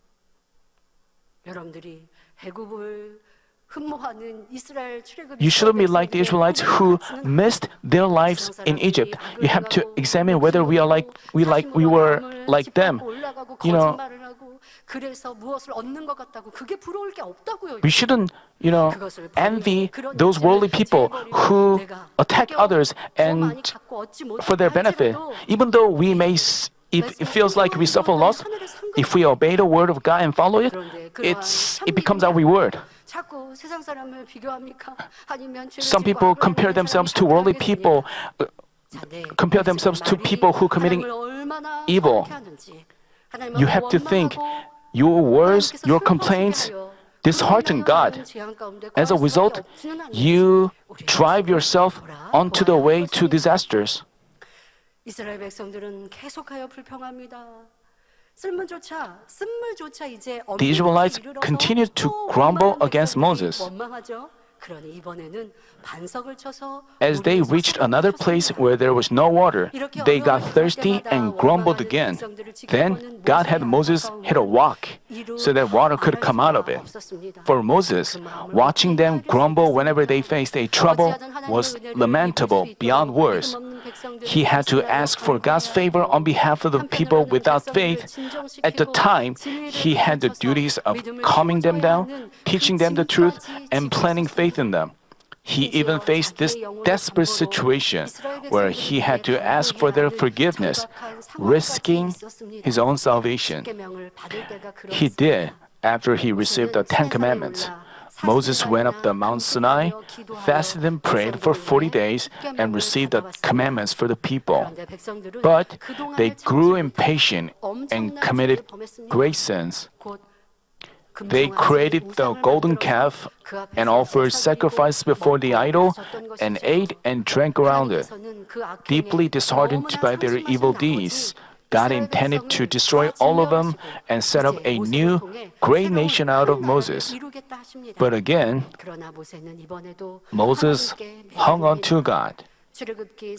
[SPEAKER 3] 여러분들이 애굽을 흠모하는 이스라엘 출애굽
[SPEAKER 2] You shouldn't be like the Israelites who missed their lives in Egypt. You have to examine whether we were like them. You know,
[SPEAKER 3] 그래서 무엇을 얻는 것 같다고 그게 부러울 게 없다고요.
[SPEAKER 2] we shouldn't, envy those worldly people who attack others and for their benefit. Even though we may, if it feels like we suffer loss, if we obey the word of God and follow it, it becomes our reward. Some people compare themselves to worldly people, compare themselves to people who are committing evil. You have to think, your words, your complaints dishearten God. As a result, you drive yourself onto the way to disasters.
[SPEAKER 3] 이스라엘 백성들은 계속하여 불평합니다.
[SPEAKER 2] The Israelites continued to grumble against Moses. As they reached another place where there was no water, they got thirsty and grumbled again. Then God had Moses hit a rock so that water could come out of it. For Moses, watching them grumble whenever they faced a trouble was lamentable beyond words. He had to ask for God's favor on behalf of the people without faith. At the time, he had the duties of calming them down, teaching them the truth, and planting faith in them. He even faced this desperate situation where he had to ask for their forgiveness, risking his own salvation. He did after he received the Ten Commandments. Moses went up the Mount Sinai, fasted and prayed for 40 days, and received the commandments for the people. But they grew impatient and committed great sins. They created the golden calf and offered sacrifice before the idol and ate and drank around it. Deeply disheartened by their evil deeds, God intended to destroy all of them and set up a new, great nation out of Moses. But again, Moses hung on to God,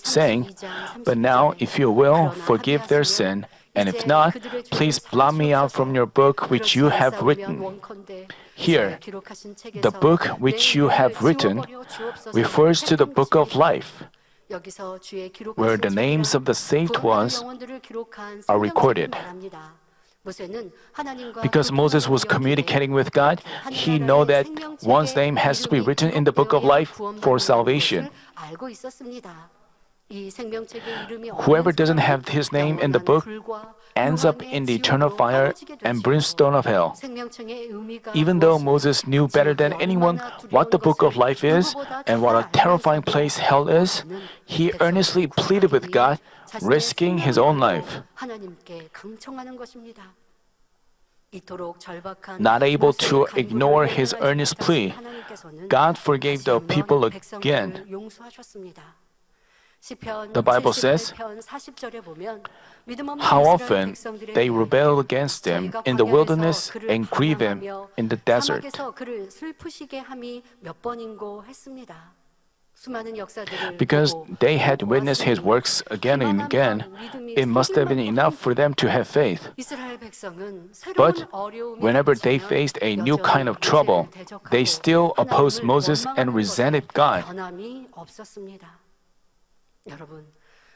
[SPEAKER 2] saying, "But now, if you will, forgive their sin, and if not, please blot me out from your book which you have written." Here, the book which you have written refers to the book of life, where the names of the saved ones are recorded. Because Moses was communicating with God, he knew that one's name has to be written in the book of life for salvation. Whoever doesn't have his name in the book ends up in the eternal fire and brimstone of hell. Even though Moses knew better than anyone what the book of life is and what a terrifying place hell is, he earnestly pleaded with God, risking his own life. Not able to ignore his earnest plea, God forgave the people again. The Bible says, how often they rebel against him in the wilderness and grieve him in the desert. Because they had witnessed his works again and again, it must have been enough for them to have faith. But whenever they faced a new kind of trouble, they still opposed Moses and resented God.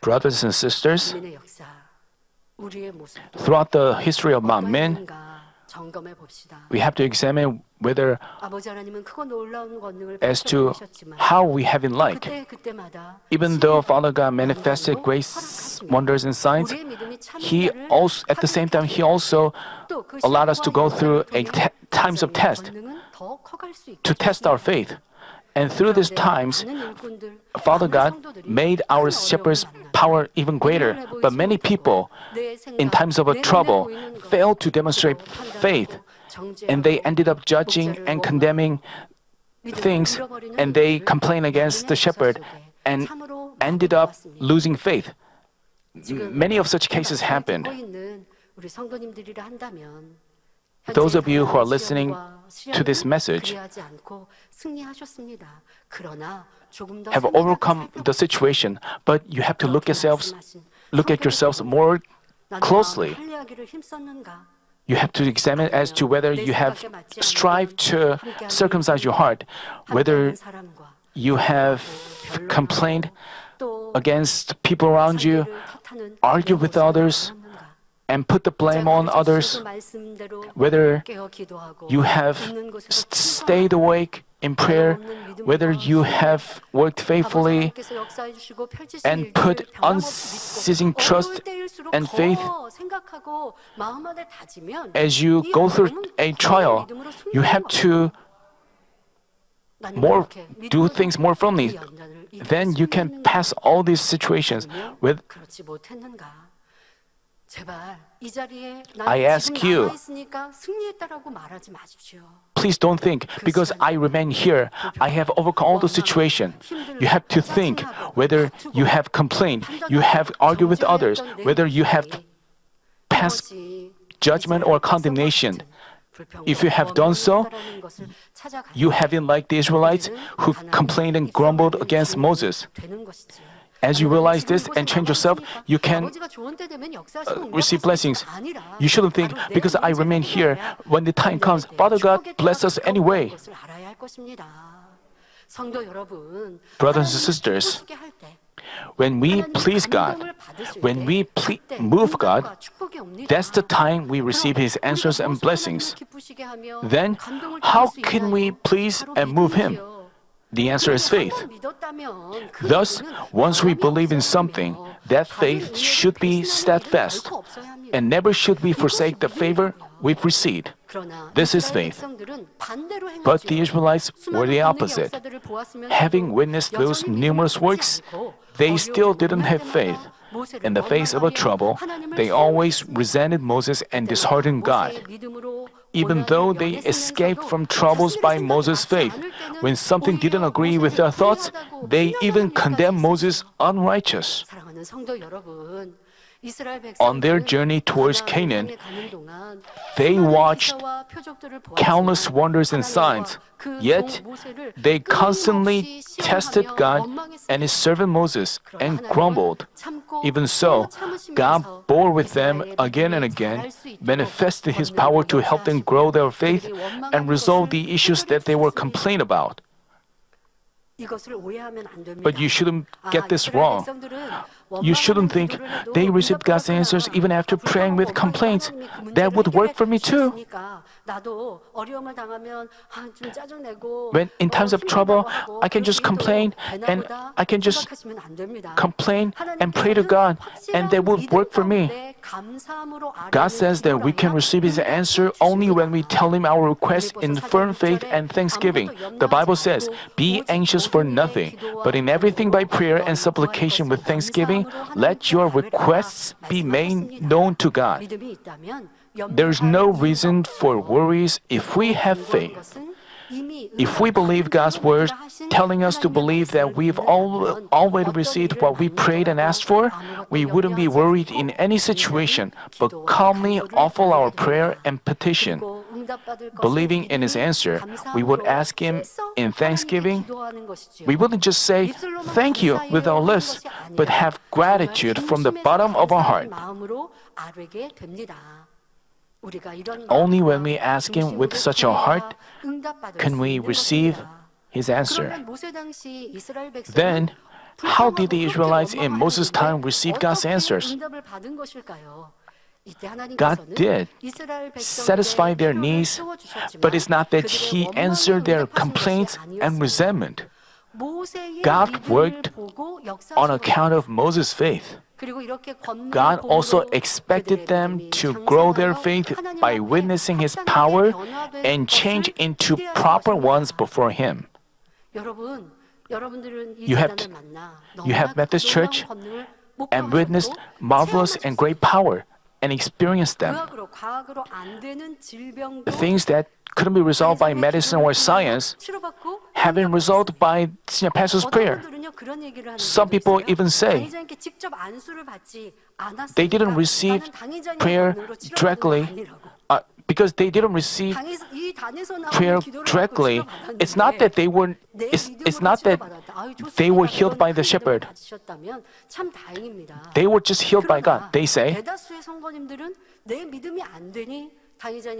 [SPEAKER 2] Brothers and sisters, throughout the history of mankind, we have to examine whether as to how we have been like. Even though Father God manifested great wonders and signs, He also, at the same time, He also allowed us to go through times of test to test our faith. And through these times, Father God made our shepherd's power even greater. But many people, in times of trouble, failed to demonstrate faith. And they ended up judging and condemning things, and they complain against the shepherd. And ended up losing faith. Many of such cases happened. Those of you who are listening to this message have overcome the situation, but you have to look at yourselves more closely. You have to examine as to whether you have strived to circumcise your heart, whether you have complained against people around you, argue with others, and put the blame on others, whether you have stayed awake in prayer, whether you have worked faithfully and put unceasing trust and faith. As you go through a trial, you have to do things more firmly. Then you can pass all these situations with. I ask you, please don't think, because I remain here, I have overcome all the situation. You have to think whether you have complained, you have argued with others, whether you have passed judgment or condemnation. If you have done so, you have been like the Israelites who complained and grumbled against Moses. As you realize this and change yourself, you can receive blessings. You shouldn't think, because I remain here, when the time comes, Father God bless us anyway. Brothers and sisters, when we please God, when we move God, that's the time we receive His answers and blessings. Then, how can we please and move Him? The answer is faith. Thus, once we believe in something, that faith should be steadfast and never should we forsake the favor we've received. This is faith. But the Israelites were the opposite. Having witnessed those numerous works, they still didn't have faith. In the face of a trouble, they always resented Moses and disheartened God. Even though they escaped from troubles by Moses' faith, when something didn't agree with their thoughts, they even condemned Moses unrighteous. On their journey towards Canaan, they watched countless wonders and signs, yet they constantly tested God and His servant Moses and grumbled. Even so, God bore with them again and again, manifested His power to help them grow their faith and resolve the issues that they were complaining about. But you shouldn't get this wrong. You shouldn't think they received God's answers even after praying with complaints. That would work for me too. When in times of trouble, I can just complain and I can just complain and pray to God, and that would work for me. God says that we can receive His answer only when we tell Him our requests in firm faith and thanksgiving. The Bible says, "Be anxious for nothing, but in everything by prayer and supplication with thanksgiving, let your requests be made known to God." There is no reason for worries if we have faith. If we believe God's word, telling us to believe that we've already received what we prayed and asked for, we wouldn't be worried in any situation, but calmly offer our prayer and petition. Believing in His answer, we would ask Him in thanksgiving. We wouldn't just say, "Thank you" with our lips, but have gratitude from the bottom of our heart. Only when we ask Him with such a heart can we receive His answer. Then, how did the Israelites in Moses' time receive God's answers? God did satisfy their needs, but it's not that He answered their complaints and resentment. God worked on account of Moses' faith. God also expected them to grow their faith by witnessing His power and change into proper ones before Him. You have met this church and witnessed marvelous and great power and experienced them. Things that couldn't be resolved by medicine or science, have been resolved by senior pastor's prayer. Some people even say they didn't receive prayer directly because they didn't receive prayer directly. It's not that they were. It's not that they were healed by the shepherd. They were just healed by God. They say.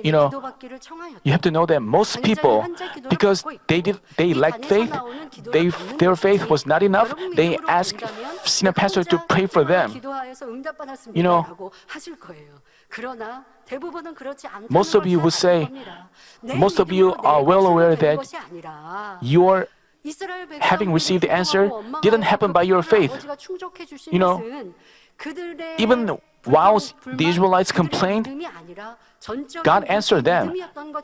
[SPEAKER 2] You know, you have to know that most people, because they lacked faith, their faith was not enough. They asked senior pastor to pray for them. You know, most of you would say, most of you are well aware that your having received the answer didn't happen by your faith. You know, even while the Israelites complained, God answered them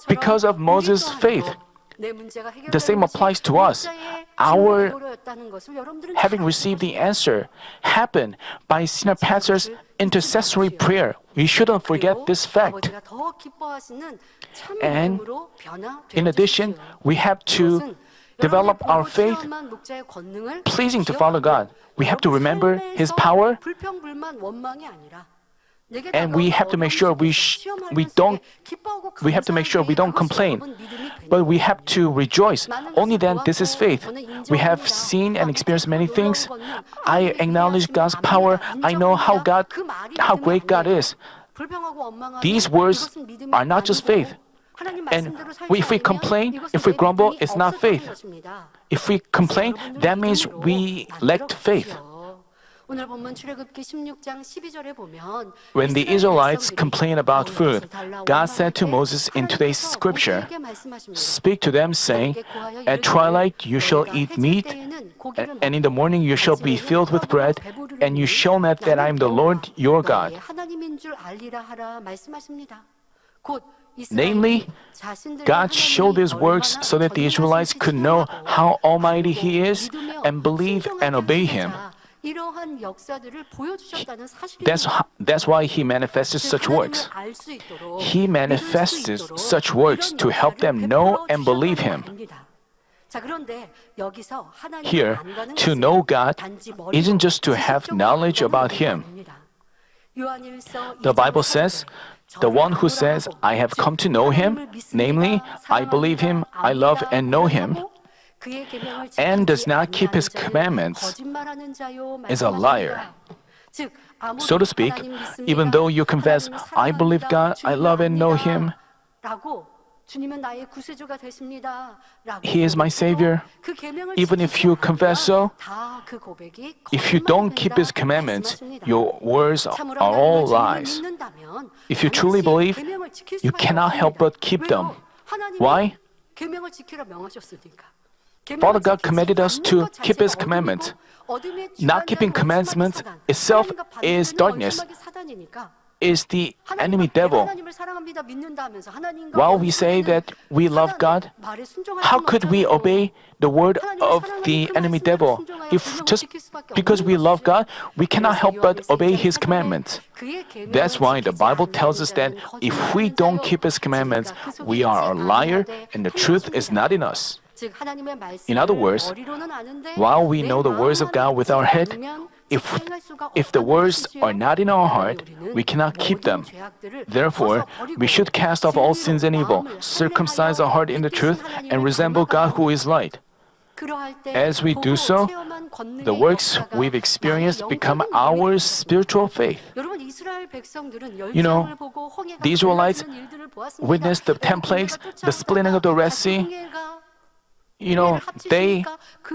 [SPEAKER 2] because of Moses' faith. The same applies to us. Our having received the answer happened by senior pastor's intercessory prayer. We shouldn't forget this fact. And in addition, we have to develop our faith pleasing to Father God. We have to remember His power, and we have to make sure we don't complain, but we have to rejoice. Only then this is faith. We have seen and experienced many things. I acknowledge God's power. I know how great God is. These words are not just faith. And if we complain, if we grumble, it's not faith. If we complain, that means we lacked faith. When the Israelites complained about food, God said to Moses in today's scripture, "Speak to them, saying, at twilight you shall eat meat, and in the morning you shall be filled with bread, and you shall know that I am the Lord your God." Namely, God showed His works so that the Israelites could know how almighty He is and believe and obey Him. That's why He manifested such works. He manifested such works to help them know and believe Him. Here, to know God isn't just to have knowledge about Him. The Bible says, "The one who says, I have come to know Him, namely, I believe Him, I love and know Him, and does not keep His commandments, is a liar." So to speak, even though you confess, "I believe God, I love and know Him, He is my Savior," even if you confess so, if you don't keep His commandments, your words are all lies. If you truly believe, you cannot help but keep them. Why? Father God commanded us to keep His commandments. Not keeping commandments itself is darkness, is the enemy devil. While we say that we love God, how could we obey the word of the enemy devil? If just because we love God, we cannot help but obey His commandments. That's why the Bible tells us that if we don't keep His commandments, we are a liar and the truth is not in us. In other words, while we know the words of God with our head, if the words are not in our heart, we cannot keep them. Therefore, we should cast off all sins and evil, circumcise our heart in the truth, and resemble God who is light. As we do so, the works we've experienced become our spiritual faith. You know, the Israelites witnessed the 10 plagues, the splitting of the Red Sea. You know, they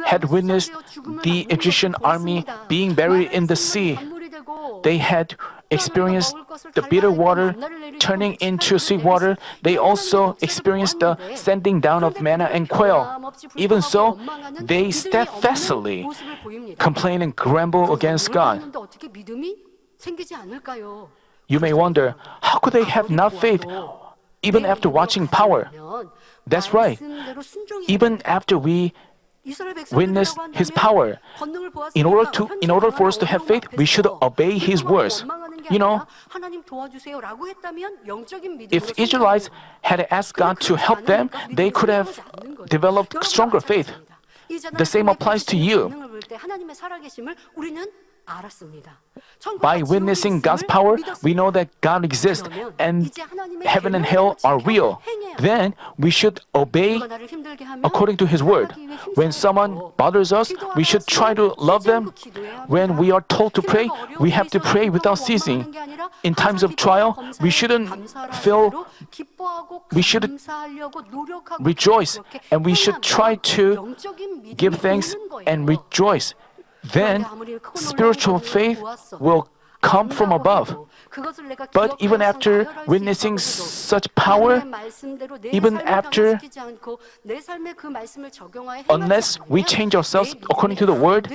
[SPEAKER 2] had witnessed the Egyptian army being buried in the sea. They had experienced the bitter water turning into sweet water. They also experienced the sending down of manna and quail. Even so, they steadfastly complain and grumble against God. You may wonder, how could they have not faith even after watching power? That's right. Even after we witness His power, in order for us to have faith, we should obey His words.
[SPEAKER 3] 게
[SPEAKER 2] You know,
[SPEAKER 3] 아니라 하나님 도와주세요라고 했다면 영적인 믿음으로
[SPEAKER 2] if Israelites had asked God to help them, they could have developed stronger faith. The same applies to you.
[SPEAKER 3] 하나님의 살아계심을 우리는 알았습니다.
[SPEAKER 2] By witnessing God's power, we know that God exists and heaven and hell are real. Then we should obey according to His word. When someone bothers us, we should try to love them. When we are told to pray, we have to pray without ceasing. In times of trial, we shouldn't we should rejoice and we should try to give thanks and rejoice. Then spiritual faith will come from above. But even after witnessing such power, even after, unless we change ourselves according to the word,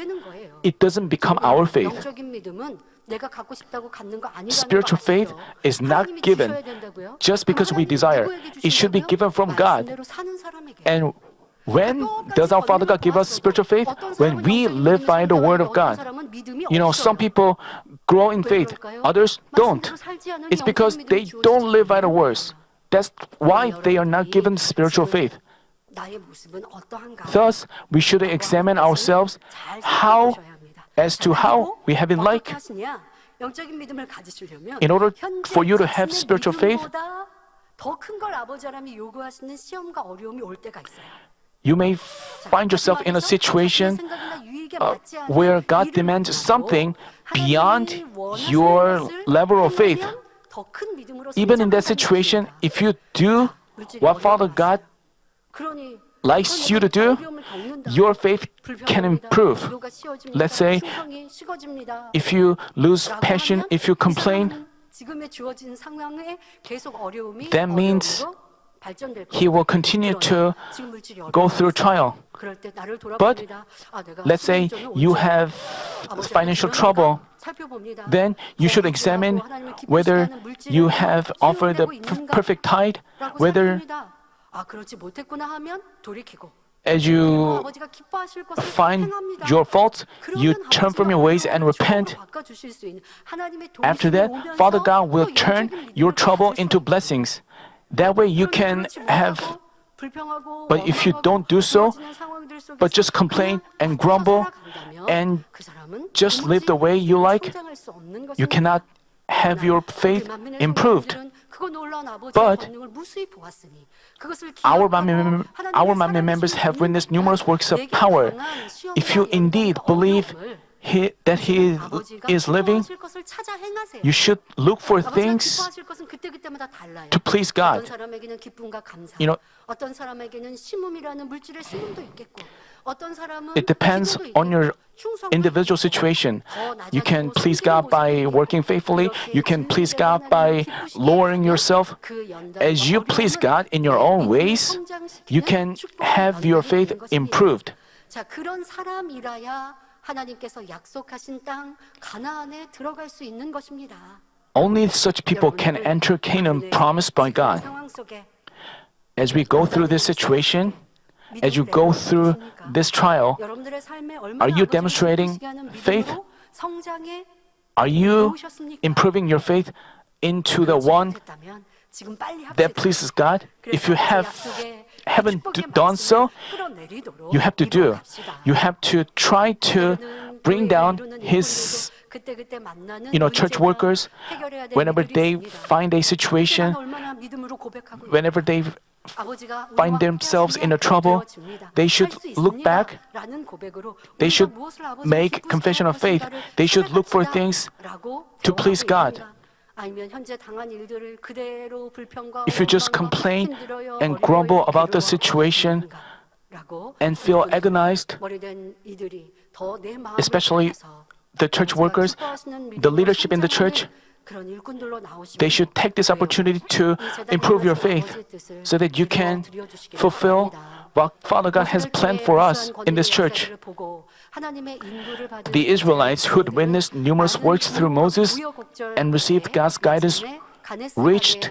[SPEAKER 2] it doesn't become our faith. Spiritual faith is not given just because we desire. It should be given from God. And when does our Father God give us spiritual faith? When we live by the Word of God. You know, some people grow in faith, others don't. It's because they don't live by the words. That's why they are not given spiritual faith. Thus, we should examine ourselves as to how we have been like. In order for you to have spiritual faith, you may find yourself in a situation where God demands something beyond your level of faith. Even in that situation, if you do what Father God likes you to do, your faith can improve. Let's say, if you lose passion, if you complain, that means he will continue to go through trial. But let's say you have financial trouble, then you should examine whether you have offered the perfect tithe, whether as you find your faults, you turn from your ways and repent. After that, Father God will turn your trouble into blessings. That way you can have, but if you don't do so, but just complain and grumble and just live the way you like, you cannot have your faith improved. But our family members have witnessed numerous works of power. If you indeed believe that He is living, you should look for things to please God. You know, it depends on your individual situation. You can please God by working faithfully. You can please God by lowering yourself. As you please God in your own ways, you can have your faith improved. Only such people can enter Canaan promised by God. As we go through this situation, as you go through this trial, are you demonstrating faith? Are you improving your faith into the one that pleases God? If you haven't done so, you have to do. You have to try to bring down His church workers whenever they find a situation, whenever they find themselves in a trouble, they should look back. They should make confession of faith. They should look for things to please God. If you just complain and grumble about the situation and feel agonized, especially the church workers, the leadership in the church, they should take this opportunity to improve your faith so that you can fulfill what Father God has planned for us in this church. The Israelites who had witnessed numerous works through Moses and received God's guidance reached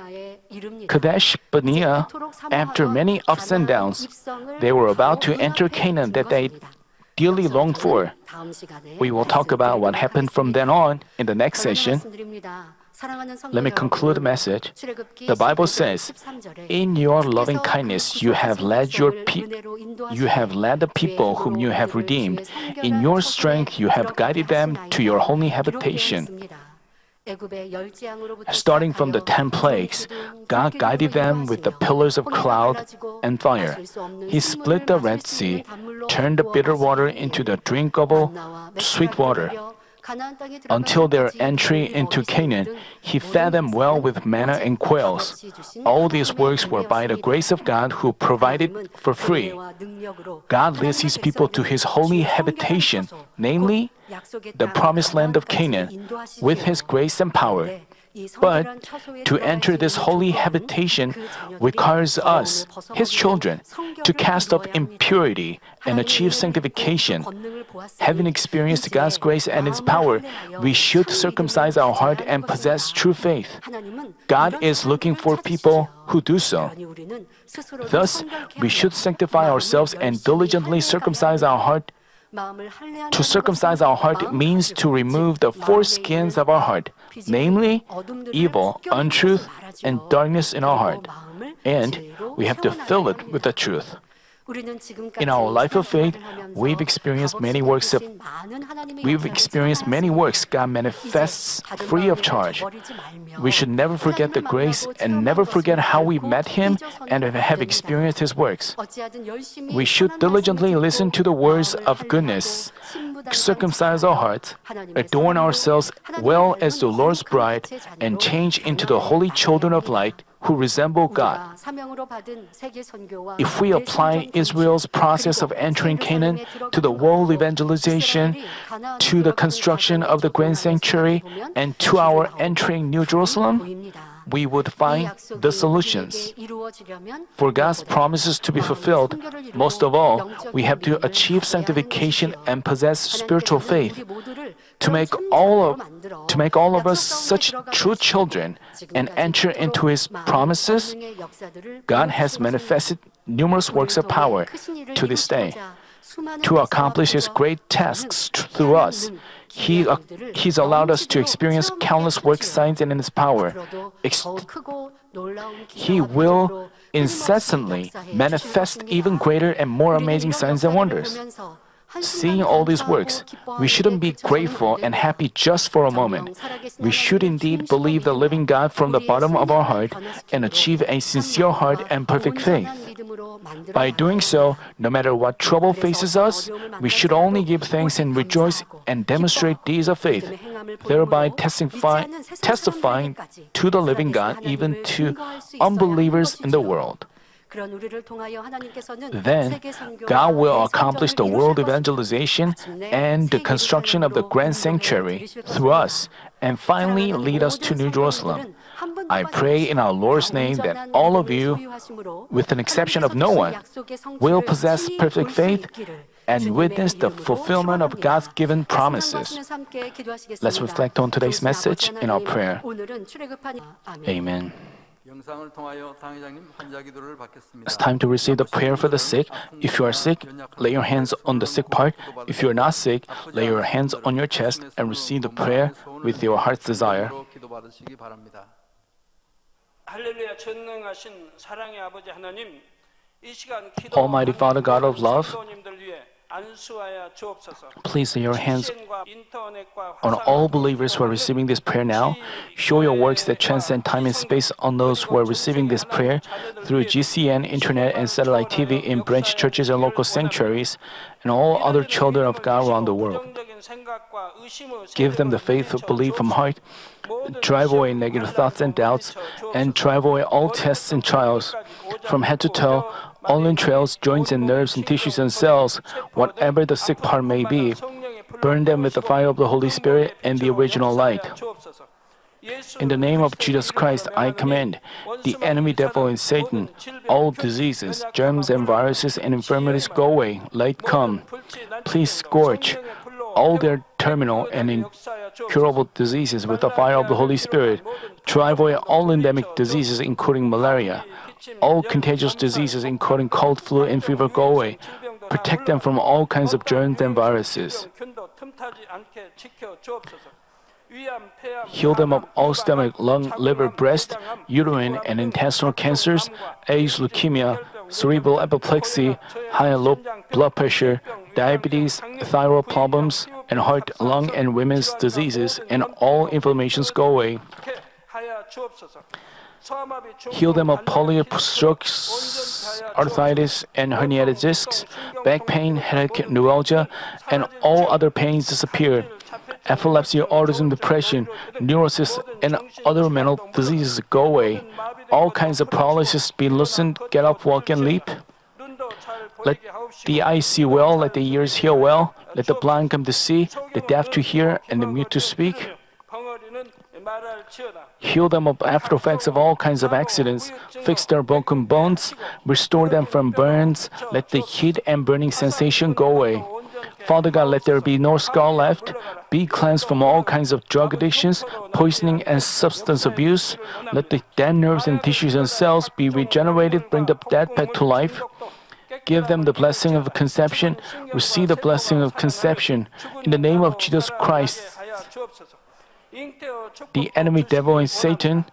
[SPEAKER 2] Kadesh Barnea after many ups and downs. They were about to enter Canaan that they dearly longed for. We will talk about what happened from then on in the next session. Let me conclude the message. The Bible says, "In your loving kindness you have led the people whom you have redeemed. In your strength you have guided them to your holy habitation." Starting from the 10 plagues, God guided them with the pillars of cloud and fire. He split the Red Sea, turned the bitter water into the drinkable sweet water. Until their entry into Canaan, He fed them well with manna and quails. All these works were by the grace of God who provided for free. God leads His people to His holy habitation, namely, the promised land of Canaan, with His grace and power. But to enter this holy habitation requires us, His children, to cast off impurity and achieve sanctification. Having experienced God's grace and His power, we should circumcise our heart and possess true faith. God is looking for people who do so. Thus, we should sanctify ourselves and diligently circumcise our heart. To circumcise our heart means to remove the foreskins of our heart, namely, evil, untruth, and darkness in our heart. And we have to fill it with the truth. In our life of faith, we've experienced many works God manifests free of charge. We should never forget the grace and never forget how we met Him and have experienced His works. We should diligently listen to the words of goodness, circumcise our hearts, adorn ourselves well as the Lord's bride, and change into the holy children of light who resemble God. If we apply Israel's process of entering Canaan to the world evangelization, to the construction of the grand sanctuary, and to our entering New Jerusalem, we would find the solutions. For God's promises to be fulfilled, most of all, we have to achieve sanctification and possess spiritual faith. To make all of us such true children and enter into His promises, God has manifested numerous works of power to this day. To accomplish His great tasks through us, He's allowed us to experience countless work signs in His power. He will incessantly manifest even greater and more amazing signs and wonders. Seeing all these works, we shouldn't be grateful and happy just for a moment. We should indeed believe the living God from the bottom of our heart and achieve a sincere heart and perfect faith. By doing so, no matter what trouble faces us, we should only give thanks and rejoice and demonstrate deeds of faith, thereby testifying to the living God even to unbelievers in the world. Then, God will accomplish the world evangelization and the construction of the grand sanctuary through us, and finally lead us to New Jerusalem. I pray in our Lord's name that all of you, with an exception of no one, will possess perfect faith and witness the fulfillment of God's given promises. Let's reflect on today's message in our prayer. Amen. It's time to receive the prayer for the sick. If you are sick, lay your hands on the sick part. If you are not sick, lay your hands on your chest and receive the prayer with your heart's desire. Almighty Father, God of love, please lay your hands on all believers who are receiving this prayer now. Show your works that transcend time and space on those who are receiving this prayer through GCN, internet, and satellite TV in branch churches and local sanctuaries, and all other children of God around the world. Give them the faith of belief from heart, drive away negative thoughts and doubts, and drive away all tests and trials. From head to toe, all entrails, joints and nerves and tissues and cells, whatever the sick part may be, burn them with the fire of the Holy Spirit and the original light. In the name of Jesus Christ, I command the enemy devil and Satan, all diseases, germs and viruses and infirmities go away, light come. Please scorch all their terminal and incurable diseases with the fire of the Holy Spirit. Drive away all endemic diseases including malaria. All contagious diseases including cold, flu, and fever go away. Protect them from all kinds of germs and viruses. Heal them of all stomach, lung, liver, breast, uterine, and intestinal cancers, AIDS, leukemia, cerebral apoplexy, high and low blood pressure, diabetes, thyroid problems, and heart, lung, and women's diseases, and all inflammations go away. Heal them of polio, strokes, arthritis, and herniated discs, back pain, headache, neuralgia, and all other pains disappear. Epilepsy, autism, depression, neurosis, and other mental diseases go away. All kinds of paralysis be loosened, get up, walk, and leap. Let the eyes see well, let the ears hear well, let the blind come to see, the deaf to hear, and the mute to speak. Heal them of after effects of all kinds of accidents, fix their broken bones, restore them from burns, let the heat and burning sensation go away. Father God, let there be no scar left, be cleansed from all kinds of drug addictions, poisoning, and substance abuse. Let the dead nerves and tissues and cells be regenerated, bring the dead back to life. Give them the blessing of conception, receive the blessing of conception. In the name of Jesus Christ, the enemy devil and Satan,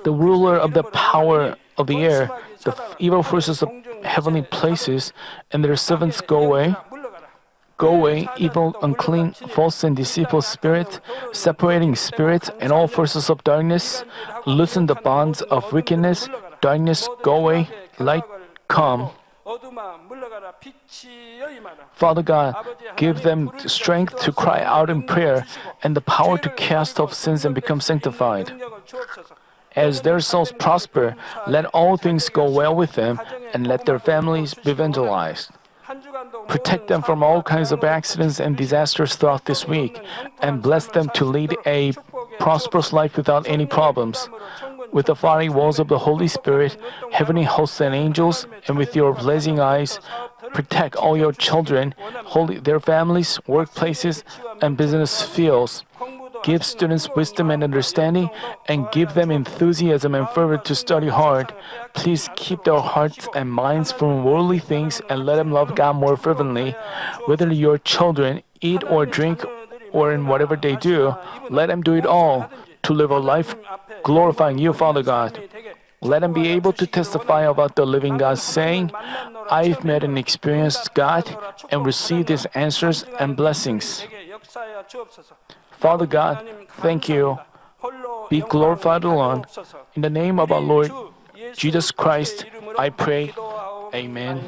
[SPEAKER 2] the ruler of the power of the air, the evil forces of heavenly places, and their servants go away. Go away, evil, unclean, false, and deceitful spirit, separating spirit, and all forces of darkness. Loosen the bonds of wickedness. Darkness, go away. Light, come. Father God, give them strength to cry out in prayer and the power to cast off sins and become sanctified. As their souls prosper, let all things go well with them and let their families be evangelized. Protect them from all kinds of accidents and disasters throughout this week and bless them to lead a prosperous life without any problems. With the fiery walls of the Holy Spirit, heavenly hosts and angels, and with your blazing eyes, protect all your children, their families, workplaces, and business fields. Give students wisdom and understanding, and give them enthusiasm and fervor to study hard. Please keep their hearts and minds from worldly things and let them love God more fervently. Whether your children eat or drink or in whatever they do, let them do it all to live a life glorifying you, Father God. Let them be able to testify about the living God, saying, I've met and experienced God and received His answers and blessings. Father God, thank you. Be glorified alone. In the name of our Lord Jesus Christ, I pray. Amen.